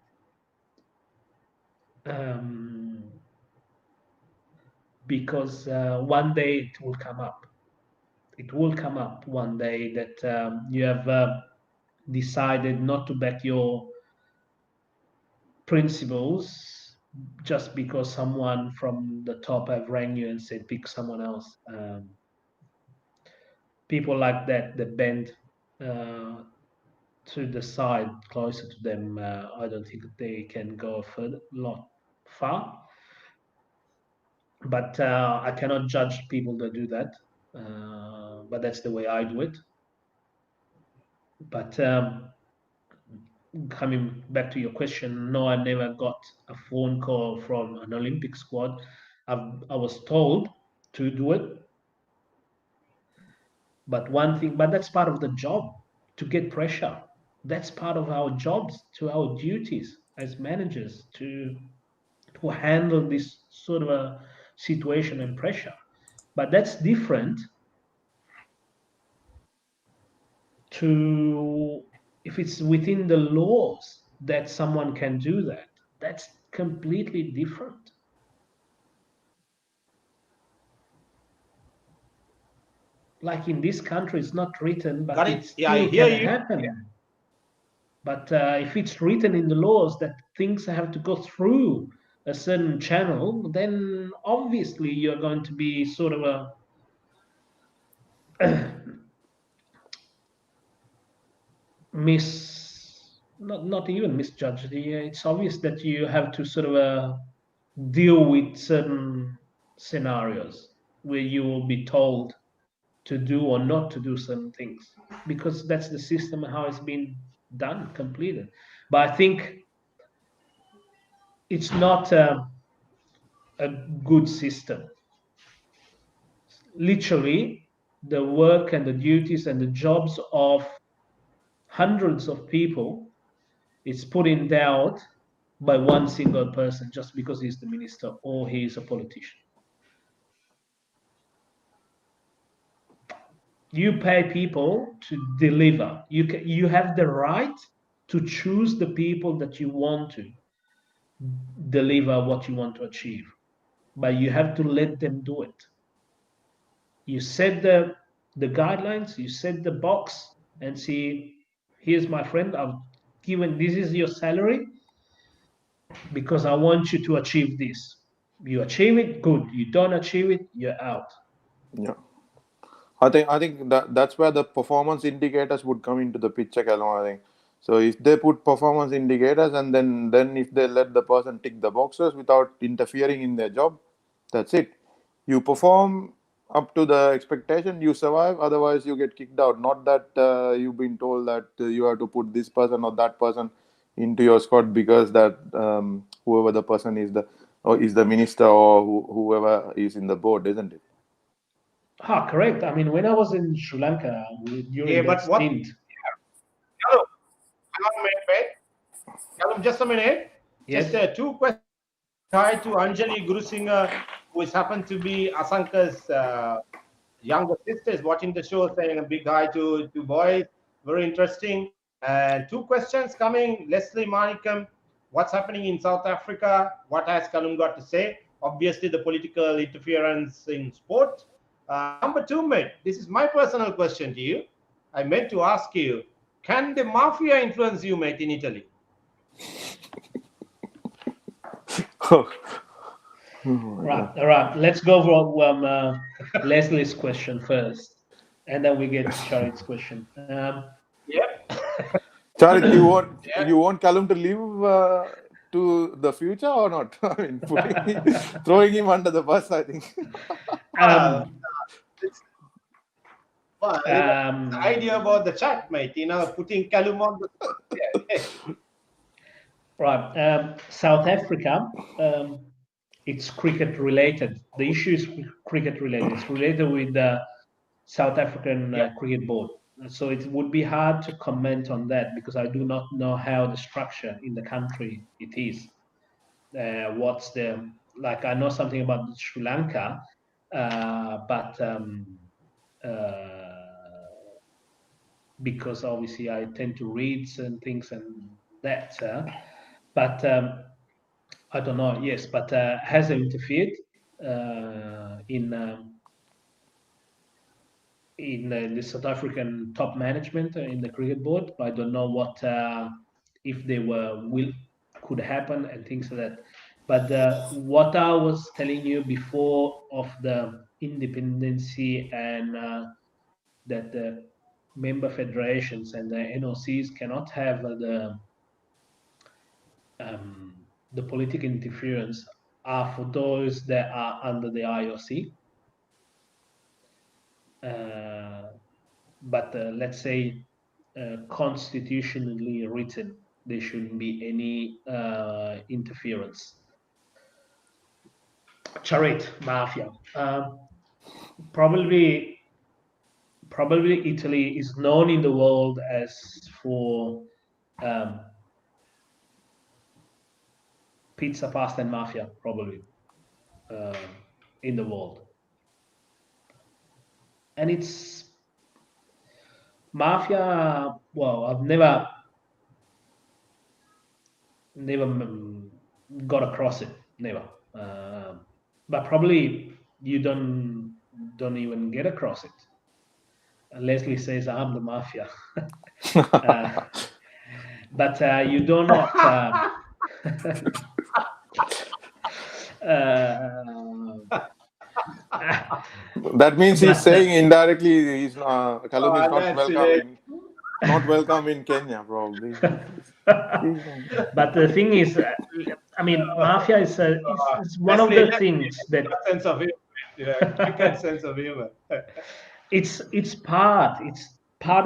Because one day it will come up. It will come up one day that you have decided not to back your principles just because someone from the top have rang you and said pick someone else. People like that bend to the side closer to them. I don't think they can go further, lot far. But I cannot judge people that do that. But that's the way I do it. But coming back to your question, no, I never got a phone call from an Olympic squad. I was told to do it. But one thing, but that's part of the job, to get pressure. That's part of our jobs, to our duties as managers, to handle this sort of a situation and pressure. But that's different to if it's within the laws that someone can do that. That's completely different. Like in this country, it's not written, but Got it it? Yeah, I still hear can you. happen. Yeah. But if it's written in the laws that things have to go through a certain channel, then obviously you're going to be sort of a not even misjudged. It's obvious that you have to sort of deal with certain scenarios where you will be told to do or not to do certain things, because that's the system how it's been done, completed. But I think it's not a good system. Literally, the work and the duties and the jobs of hundreds of people is put in doubt by one single person just because he's the minister or he's a politician. You pay people to deliver. You have the right to choose the people that you want to deliver what you want to achieve, but you have to let them do it. You set the guidelines, you set the box, and see, here's my friend, I've given, this is your salary because I want you to achieve this. You achieve it, good. You don't achieve it, you're out. Yeah. I think that's where the performance indicators would come into the picture, Kelum. I think so. If they put performance indicators, and then if they let the person tick the boxes without interfering in their job, that's it. You perform up to the expectation, you survive. Otherwise, you get kicked out. Not that you've been told that you have to put this person or that person into your squad because that whoever the person is the minister or whoever is in the board, isn't it? Correct. I mean, when I was in Sri Lanka Yeah, during that but what? stint, Hello, hang on a minute, wait. Hello, just a minute. yes, Just two questions. Hi to Anjali Gurusinga, who is happened to be Asanka's younger sister, is watching the show, saying a big hi to boys. Very interesting. And two questions coming. Leslie Manikam, what's happening in South Africa? What has Kelum got to say? Obviously, the political interference in sport. Number two, mate, this is my personal question to you. I meant to ask you, can the mafia influence you, mate, in Italy? right. Let's go for Leslie's question first, and then we get Charit's question. Yep. Charit, you want Yeah. you want Kelum to live to the future or not? I mean, throwing him under the bus, I think. Um, Well, the idea about the chat, mate, putting Kelum on the right. South Africa, it's cricket related. The issue is cricket related. It's related with the South African Cricket Board. So it would be hard to comment on that because I do not know how the structure in the country it is. What's the, like, I know something about Sri Lanka, but because obviously I tend to read certain things and that, but I don't know. Yes, but has interfered in the South African top management in the cricket board. I don't know what if they could happen and things like that. But what I was telling you before of the independency and that the member federations and the NOCs cannot have the political interference are for those that are under the IOC. But let's say constitutionally written, there shouldn't be any interference. Charit mafia. Probably Italy is known in the world as for pizza, pasta, and mafia. Probably in the world, and it's mafia. Well, I've never got across it. Never. But probably you don't even get across it. Leslie says I'm the mafia, but you do not. That means he's saying indirectly he's Kelum is not welcome in Kenya, probably. But the thing is, I mean, mafia is one of the things that sense of humor. Sense of humor. It's part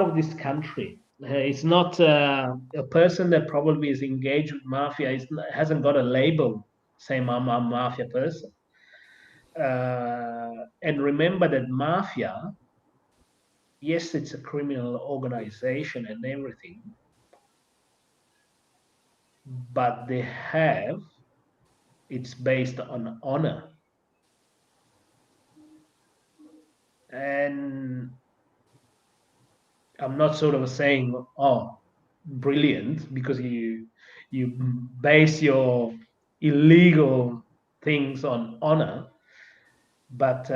of this country. It's not a person that probably is engaged with mafia hasn't got a label saying I'm a mafia person. And remember that mafia, yes, it's a criminal organization and everything, but it's based on honor. And I'm not sort of saying, oh, brilliant, because you base your illegal things on honor, but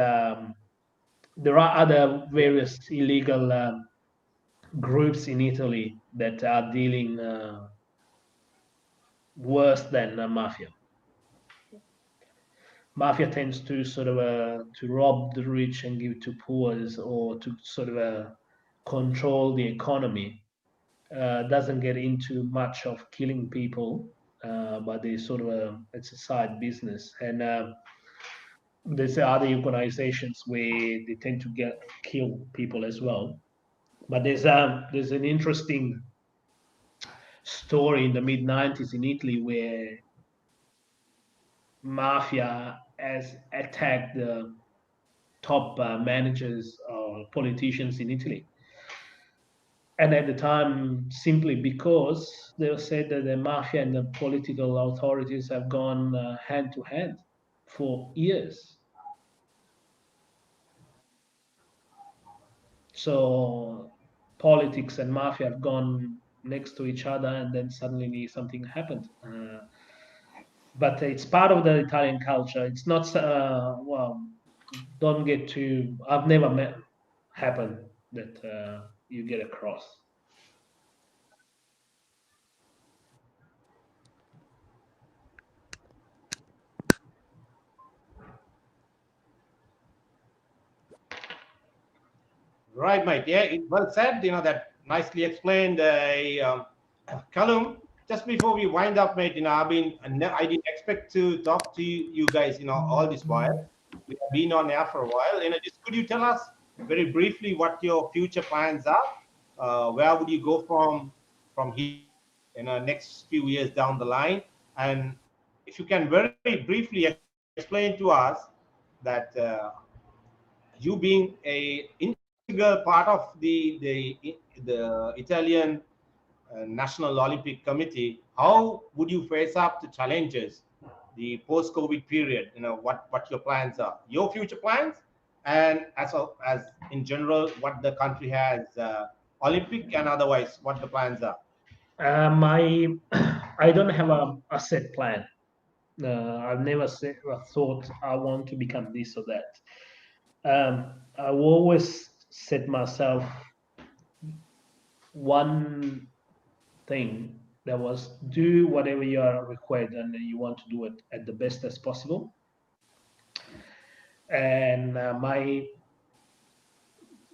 there are other various illegal groups in Italy that are dealing worse than mafia. Mafia tends to sort of to rob the rich and give to poor, or to sort of control the economy. Doesn't get into much of killing people, but they sort of it's a side business. And there's other organizations where they tend to kill people as well. But there's an interesting story in the mid-90s in Italy where mafia has attacked the top managers or politicians in Italy. And at the time, simply because they said that the mafia and the political authorities have gone hand to hand for years. So politics and mafia have gone next to each other, and then suddenly something happened. But it's part of the Italian culture. It's not, don't get too, I've never happened that you get across. Right, mate. Yeah, well said. That nicely explained. Kelum, just before we wind up, mate, I didn't expect to talk to you guys, all this while. We have been on air for a while. Could you tell us very briefly what your future plans are. Where would you go from here in the next few years down the line? And if you can very briefly explain to us that you being a integral part of the Italian National Olympic Committee, how would you face up the challenges, the post-COVID period? What your plans are, your future plans, and as in general, what the country has, Olympic and otherwise, what the plans are. My I don't have a set plan. I've never thought I want to become this or that. I always set myself one thing, that was do whatever you are required and you want to do it at the best as possible. And my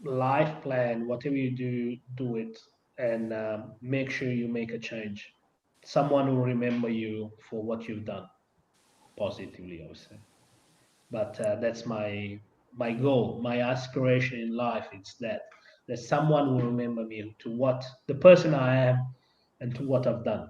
life plan, whatever you do, do it, and make sure you make a change. Someone will remember you for what you've done positively, I would say. But that's my goal, my aspiration in life. It's that someone will remember me to what the person I am and to what I've done.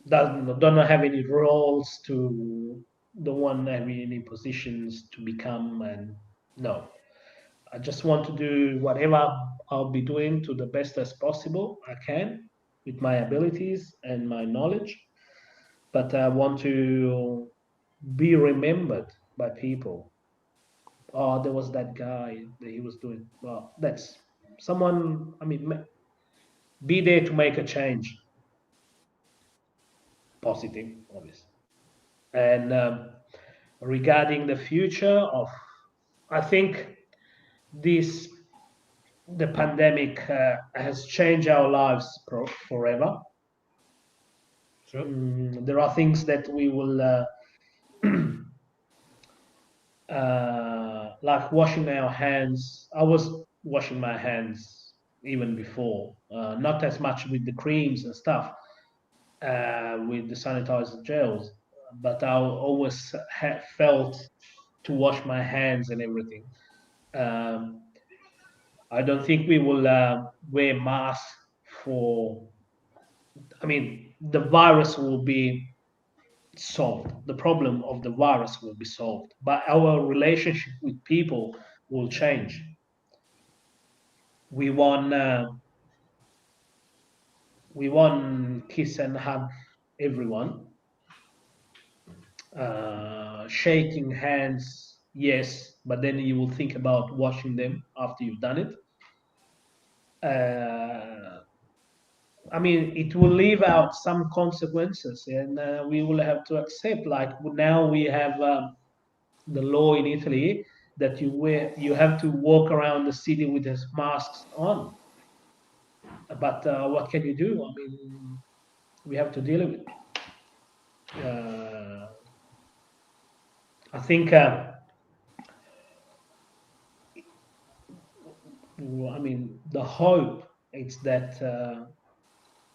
Don't have any roles to, don't want having any positions to become, and no, I just want to do whatever I'll be doing to the best as possible I can with my abilities and my knowledge. But I want to be remembered by people. Oh, there was that guy that he was doing. Well, that's someone. I mean, be there to make a change, positive, obviously. And regarding the future of, I think this the pandemic has changed our lives forever. Sure. There are things that we will like washing our hands. I was washing my hands even before, not as much with the creams and stuff, with the sanitizer gels, but I always felt to wash my hands and everything. Um, I don't think we will wear masks for. I mean, the virus will be solved. The problem of the virus will be solved, but our relationship with people will change. We want kiss and hug everyone, shaking hands, yes, but then you will think about washing them after you've done it. Uh, I mean, it will leave out some consequences, and we will have to accept. Like now, we have the law in Italy that you have to walk around the city with his masks on. But what can you do? I mean, we have to deal with it. I think. I mean, the hope is that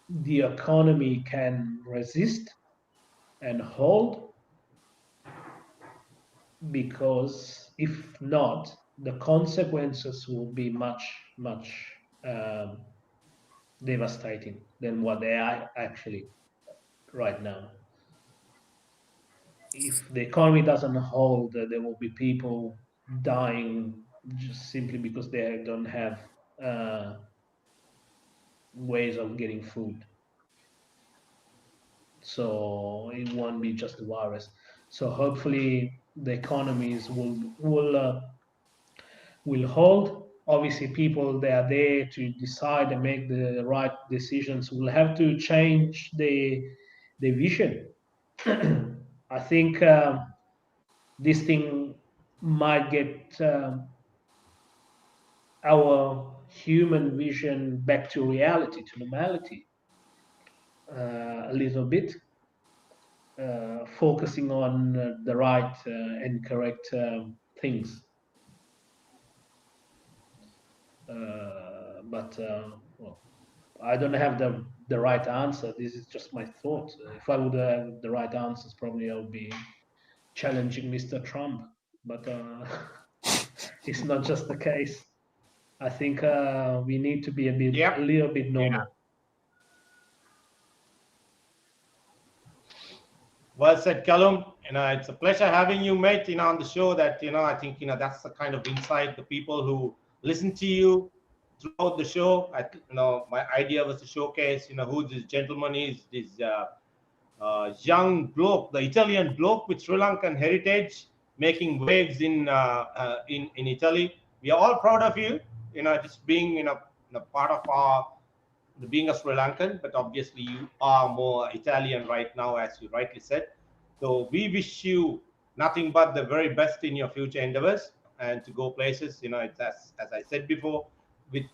the economy can resist and hold, because if not, the consequences will be much, much um, devastating than what they are actually right now. If the economy doesn't hold, there will be people dying just simply because they don't have uh, ways of getting food. So it won't be just the virus. So hopefully the economies will hold. Obviously, people they are there to decide and make the right decisions will have to change the vision. I think this thing might get our human vision back to reality, to normality, a little bit, focusing on the right and correct things. But well, I don't have the right answer. This is just my thought. If I would have the right answers, probably I would be challenging Mr. Trump. but it's not just the case. I think we need to be a Yep. little bit normal. Well said, Kelum. It's a pleasure having you, mate. On the show. That I think that's the kind of insight the people who listen to you throughout the show. My idea was to showcase who this gentleman is. This young bloke, the Italian bloke with Sri Lankan heritage, making waves in Italy. We are all proud of you. Just being part of our being a Sri Lankan, but obviously you are more Italian right now, as you rightly said. So we wish you nothing but the very best in your future endeavors and to go places. It's as I said before, with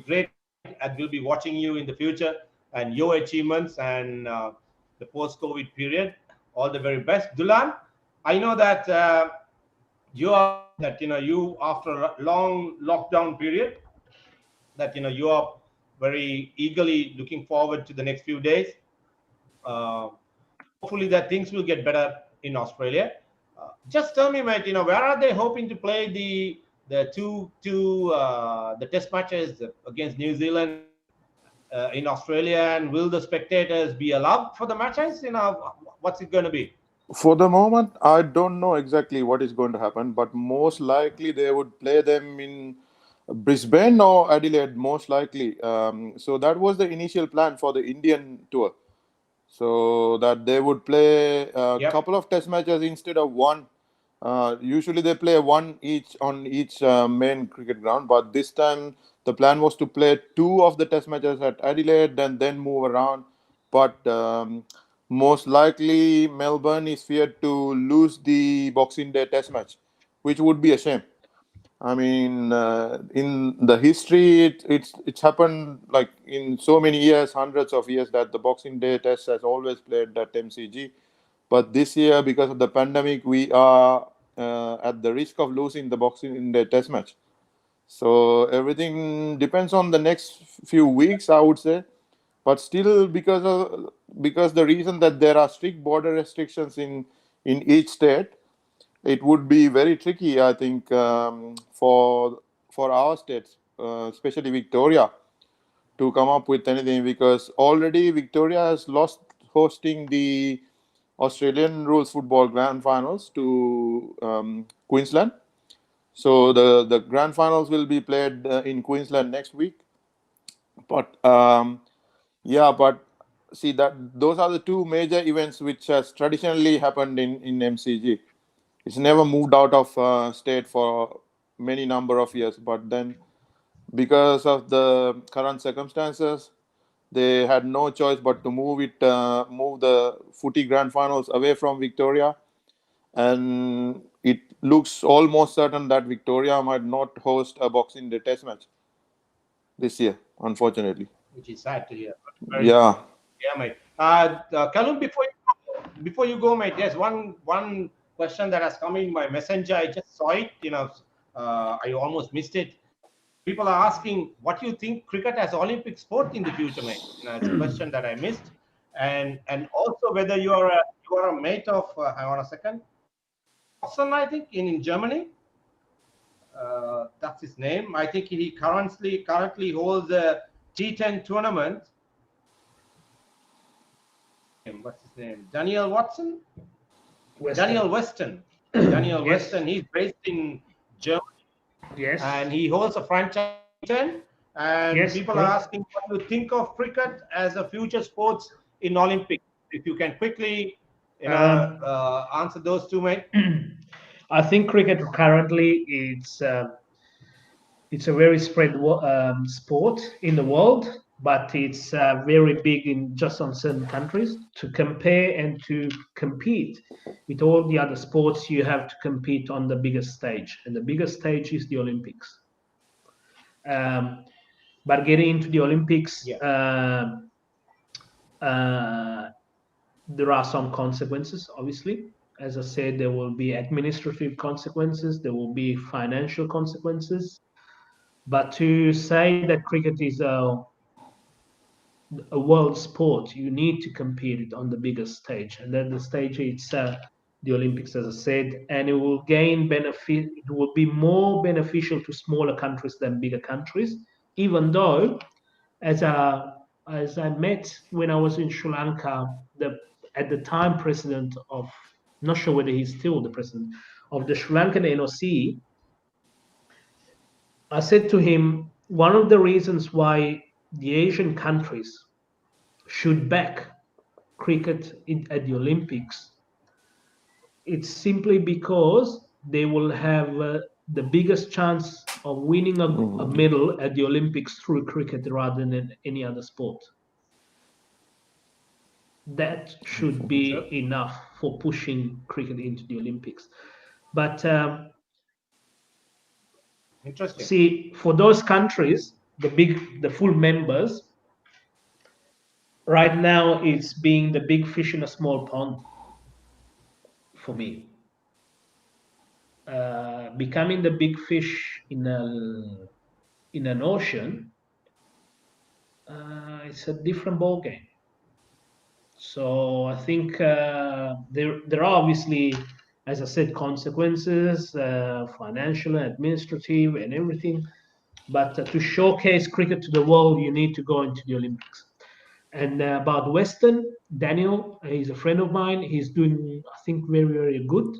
great pride, and we'll be watching you in the future and your achievements and the post-COVID period. All the very best, Dulan. I know that you are that you after a long lockdown period that you are very eagerly looking forward to the next few days. Uh, Hopefully that things will get better in Australia. Just tell me, mate. Where are they hoping to play the test matches against New Zealand in Australia, and will the spectators be allowed for the matches? What's it going to be? For the moment, I don't know exactly what is going to happen, but most likely they would play them in Brisbane or Adelaide, most likely. So that was the initial plan for the Indian tour. So that they would play a Yep. couple of test matches instead of one. Usually they play one each on each main cricket ground, but this time the plan was to play two of the test matches at Adelaide and then move around. But most likely Melbourne is feared to lose the Boxing Day test match, which would be a shame. I mean, in the history, it's happened like in so many years, hundreds of years, that the Boxing Day Test has always played at MCG. But this year, because of the pandemic, we are at the risk of losing the Boxing Day Test match. So everything depends on the next few weeks, I would say. But still, because the reason that there are strict border restrictions in each state, it would be very tricky, I think, for our states, especially Victoria, to come up with anything, because already Victoria has lost hosting the Australian rules football grand finals to Queensland. So the grand finals will be played in Queensland next week. But yeah, but see that those are the two major events which has traditionally happened in MCG. It's never moved out of state for many number of years, but then because of the current circumstances, they had no choice but to move the footy grand finals away from Victoria, and it looks almost certain that Victoria might not host a Boxing Day Test match this year, unfortunately. Which is sad to hear. But very Yeah. Yeah, mate. Kalum, before you go, mate, there's one question that has come in my messenger. I just saw it. I almost missed it. People are asking, what do you think cricket as Olympic sport in the future, mate? It's a question that I missed, and also whether you are a mate of. Hang on a second. Watson, I think in Germany. That's his name. I think he currently holds a T10 tournament. What's his name? Daniel Watson? Western. Daniel Weston. Daniel Yes. Weston. He's based in Germany Yes. and he holds a franchise. And Yes, people correct. are asking what you think of cricket as a future sports in Olympics. If you can quickly, answer those two, mate. I think cricket currently it's a very spread sport in the world, but it's very big in just on certain countries. To compare and to compete with all the other sports, you have to compete on the biggest stage, and the biggest stage is the Olympics. But getting into the Olympics, Yeah. there are some consequences, obviously. As I said, there will be administrative consequences, there will be financial consequences. But to say that cricket is a world sport, you need to compete it on the biggest stage, and then the stage it's the the Olympics, as I said, and it will gain benefit. It will be more beneficial to smaller countries than bigger countries, even though, as I met when I was in Sri Lanka, at the time president of, not sure whether he's still the president of the Sri Lankan NOC, I said to him, one of the reasons why the Asian countries should back cricket at the Olympics, it's simply because they will have the biggest chance of winning a medal at the Olympics through cricket rather than any other sport. That should be enough for pushing cricket into the Olympics. But Interesting. see, for those countries, the full members, right now it's being the big fish in a small pond for me. Becoming the big fish in an ocean, it's a different ball game. So I think there are obviously, as I said, consequences, financial, administrative, and everything. But to showcase cricket to the world, you need to go into the Olympics. And about Western, Daniel, he's a friend of mine. He's doing, I think, very, very good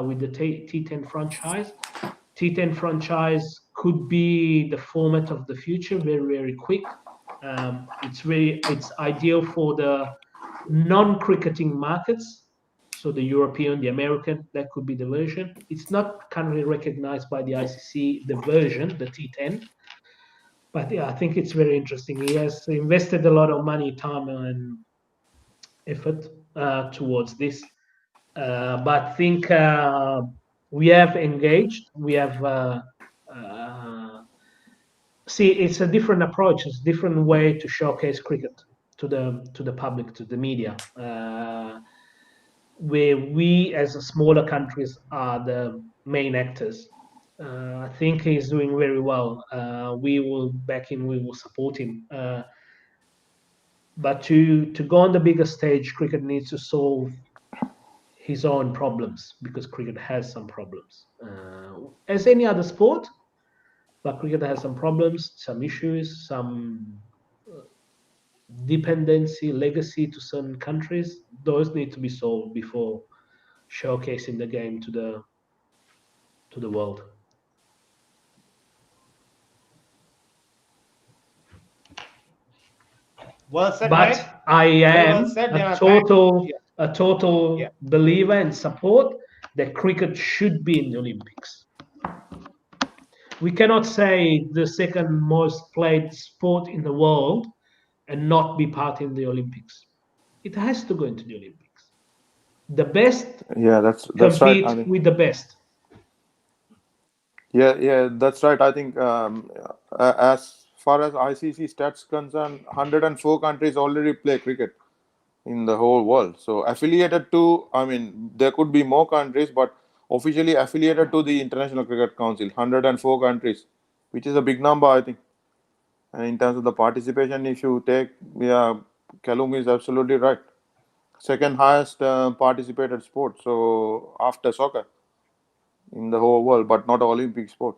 with the T10 franchise. T10 franchise could be the format of the future, very, very quick. It's ideal for the non-cricketing markets, so the European, the American, that could be the version. It's not currently recognized by the ICC, the version, the T10, but yeah, I think it's very interesting. He has invested a lot of money, time, and effort towards this. But I think we have engaged. We have see, it's a different approach. It's a different way to showcase cricket to the public, to the media, where we as a smaller countries are the main actors. I think he's doing very well. We will back him. We will support him. But to go on the bigger stage, cricket needs to solve his own problems, because cricket has some problems, as any other sport. But cricket has some problems, some issues, some dependency, legacy to certain countries. Those need to be solved before showcasing the game to the world. Well said, But mate. I Very am well said, a yeah. total believer and support that cricket should be in the Olympics. We cannot say the second most played sport in the world and not be part in the Olympics. It has to go into the Olympics. The best that's compete right. I mean, with the best. yeah, that's right. I think as far as ICC stats concerned, 104 countries already play cricket in the whole world. So affiliated to, I mean, there could be more countries, but officially affiliated to the International Cricket Council, 104 countries, which is a big number, I think. And in terms of the participation, if you take, Kelum is absolutely right. Second highest participated sport, so after soccer in the whole world, but not an Olympic sport.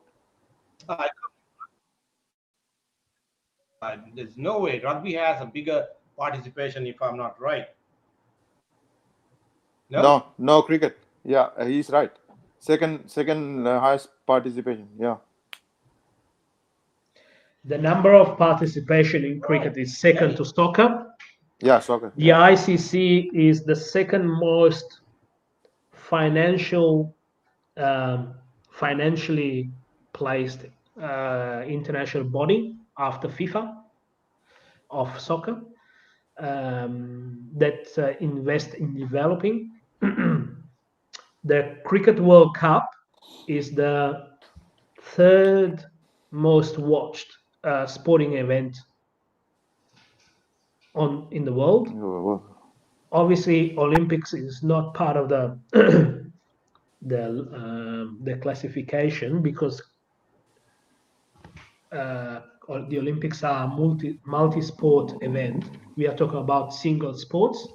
There's no way rugby has a bigger participation, if I'm not right. No, cricket. Yeah, he's right. Second highest participation. Yeah. The number of participation in cricket is second to soccer. Yeah, soccer. The ICC is the second most financially placed international body after FIFA of soccer, that invest in developing. The Cricket World Cup is the third most watched sporting event in the world. Obviously, Olympics is not part of the classification, because the Olympics are multi-sport event. We are talking about single sports.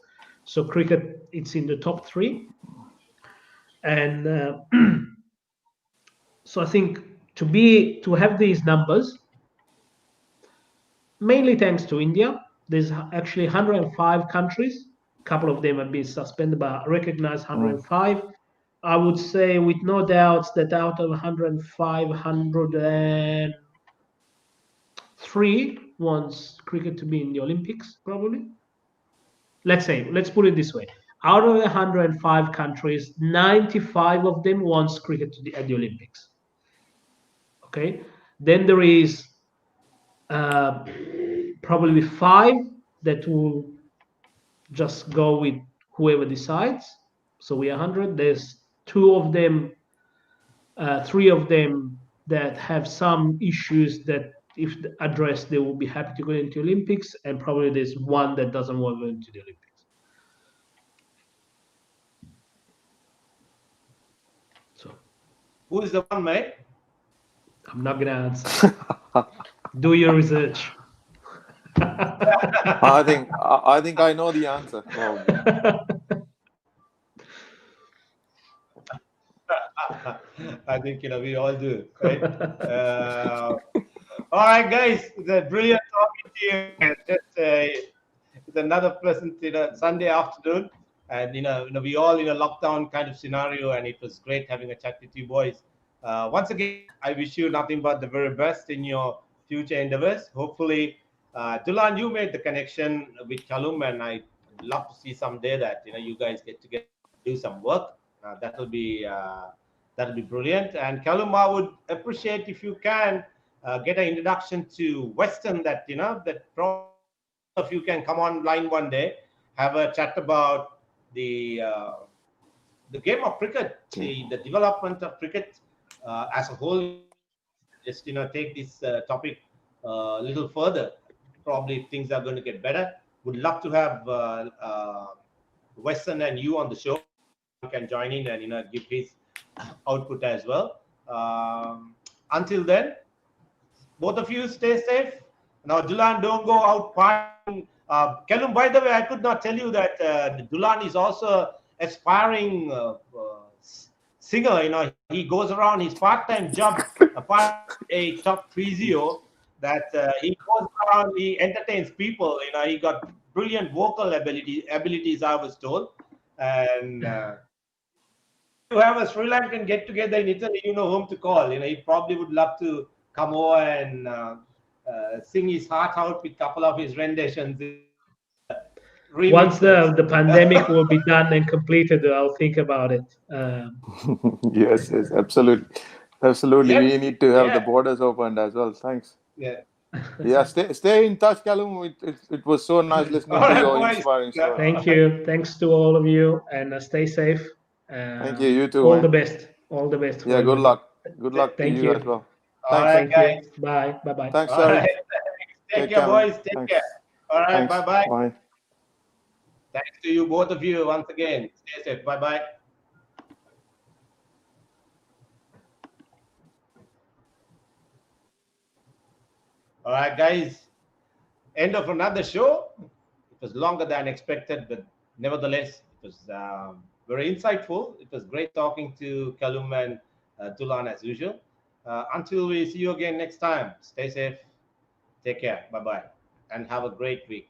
So cricket, it's in the top 3. And so I think to have these numbers, mainly thanks to India. There's actually 105 countries. A couple of them have been suspended, but recognized Mm. 105. I would say, with no doubts, that out of 105, 103 wants cricket to be in the Olympics, probably. Let's put it this way. Out of 105 countries, 95 of them wants cricket at the Olympics. Okay. Then there is uh, probably 5 that will just go with whoever decides. So we are 100. There's 3 of them that have some issues that, if addressed, they will be happy to go into Olympics, and probably there's 1 that doesn't want to go into the Olympics. So Who is the one, mate? I'm not gonna answer. Do your research. I think I know the answer. Probably. I think we all do, right? All right, guys, it's a brilliant talking to you. It's another pleasant Sunday afternoon, and we all in a lockdown kind of scenario, and it was great having a chat with you boys. Once again, I wish you nothing but the very best in your future endeavors. Hopefully, Dulan, you made the connection with Kelum, and I'd love to see someday that you guys get together, do some work. That'll be brilliant. And Kelum, I would appreciate if you can get an introduction to Western, that both of you can come online one day, have a chat about the game of cricket, the development of cricket as a whole. Just take this topic a little further. Probably if things are going to get better, would love to have Western and you on the show. You can join in and give his output as well. Until then, both of you stay safe. Now, Dulan, don't go out partying. Kelum, by the way, I could not tell you that Dulan is also aspiring singer. He goes around his part-time job, apart a top physio, that he goes around, he entertains people. He got brilliant vocal abilities, I was told. And you have a Sri Lankan get together in Italy, you know whom to call. He probably would love to come over and sing his heart out with a couple of his renditions. Once Remixes. the pandemic will be done and completed, I'll think about it. Yes, absolutely. Absolutely. Yes, We need to have the yeah, borders opened as well. Thanks. yeah. Yeah, stay in touch, Kelum. It was so nice All listening to right, your boys. inspiring story. Thank you. Thanks to all of you, and stay safe. Thank you. You too, All man. the best. All the best for Yeah, good everybody. luck. Good luck to Thank you as you. well. All Thanks. right, Thank you. guys. Bye. Bye. Thanks, All Eric. right. Take Take care, care, man. boys. Take Thanks. care. All right. Thanks. Bye-bye. Bye. Thanks to you, both of you, once again. Stay safe. Bye-bye. All right, guys. End of another show. It was longer than expected, but nevertheless, it was very insightful. It was great talking to Kelum and Dulan as usual. Until we see you again next time, stay safe, take care, bye bye, and have a great week.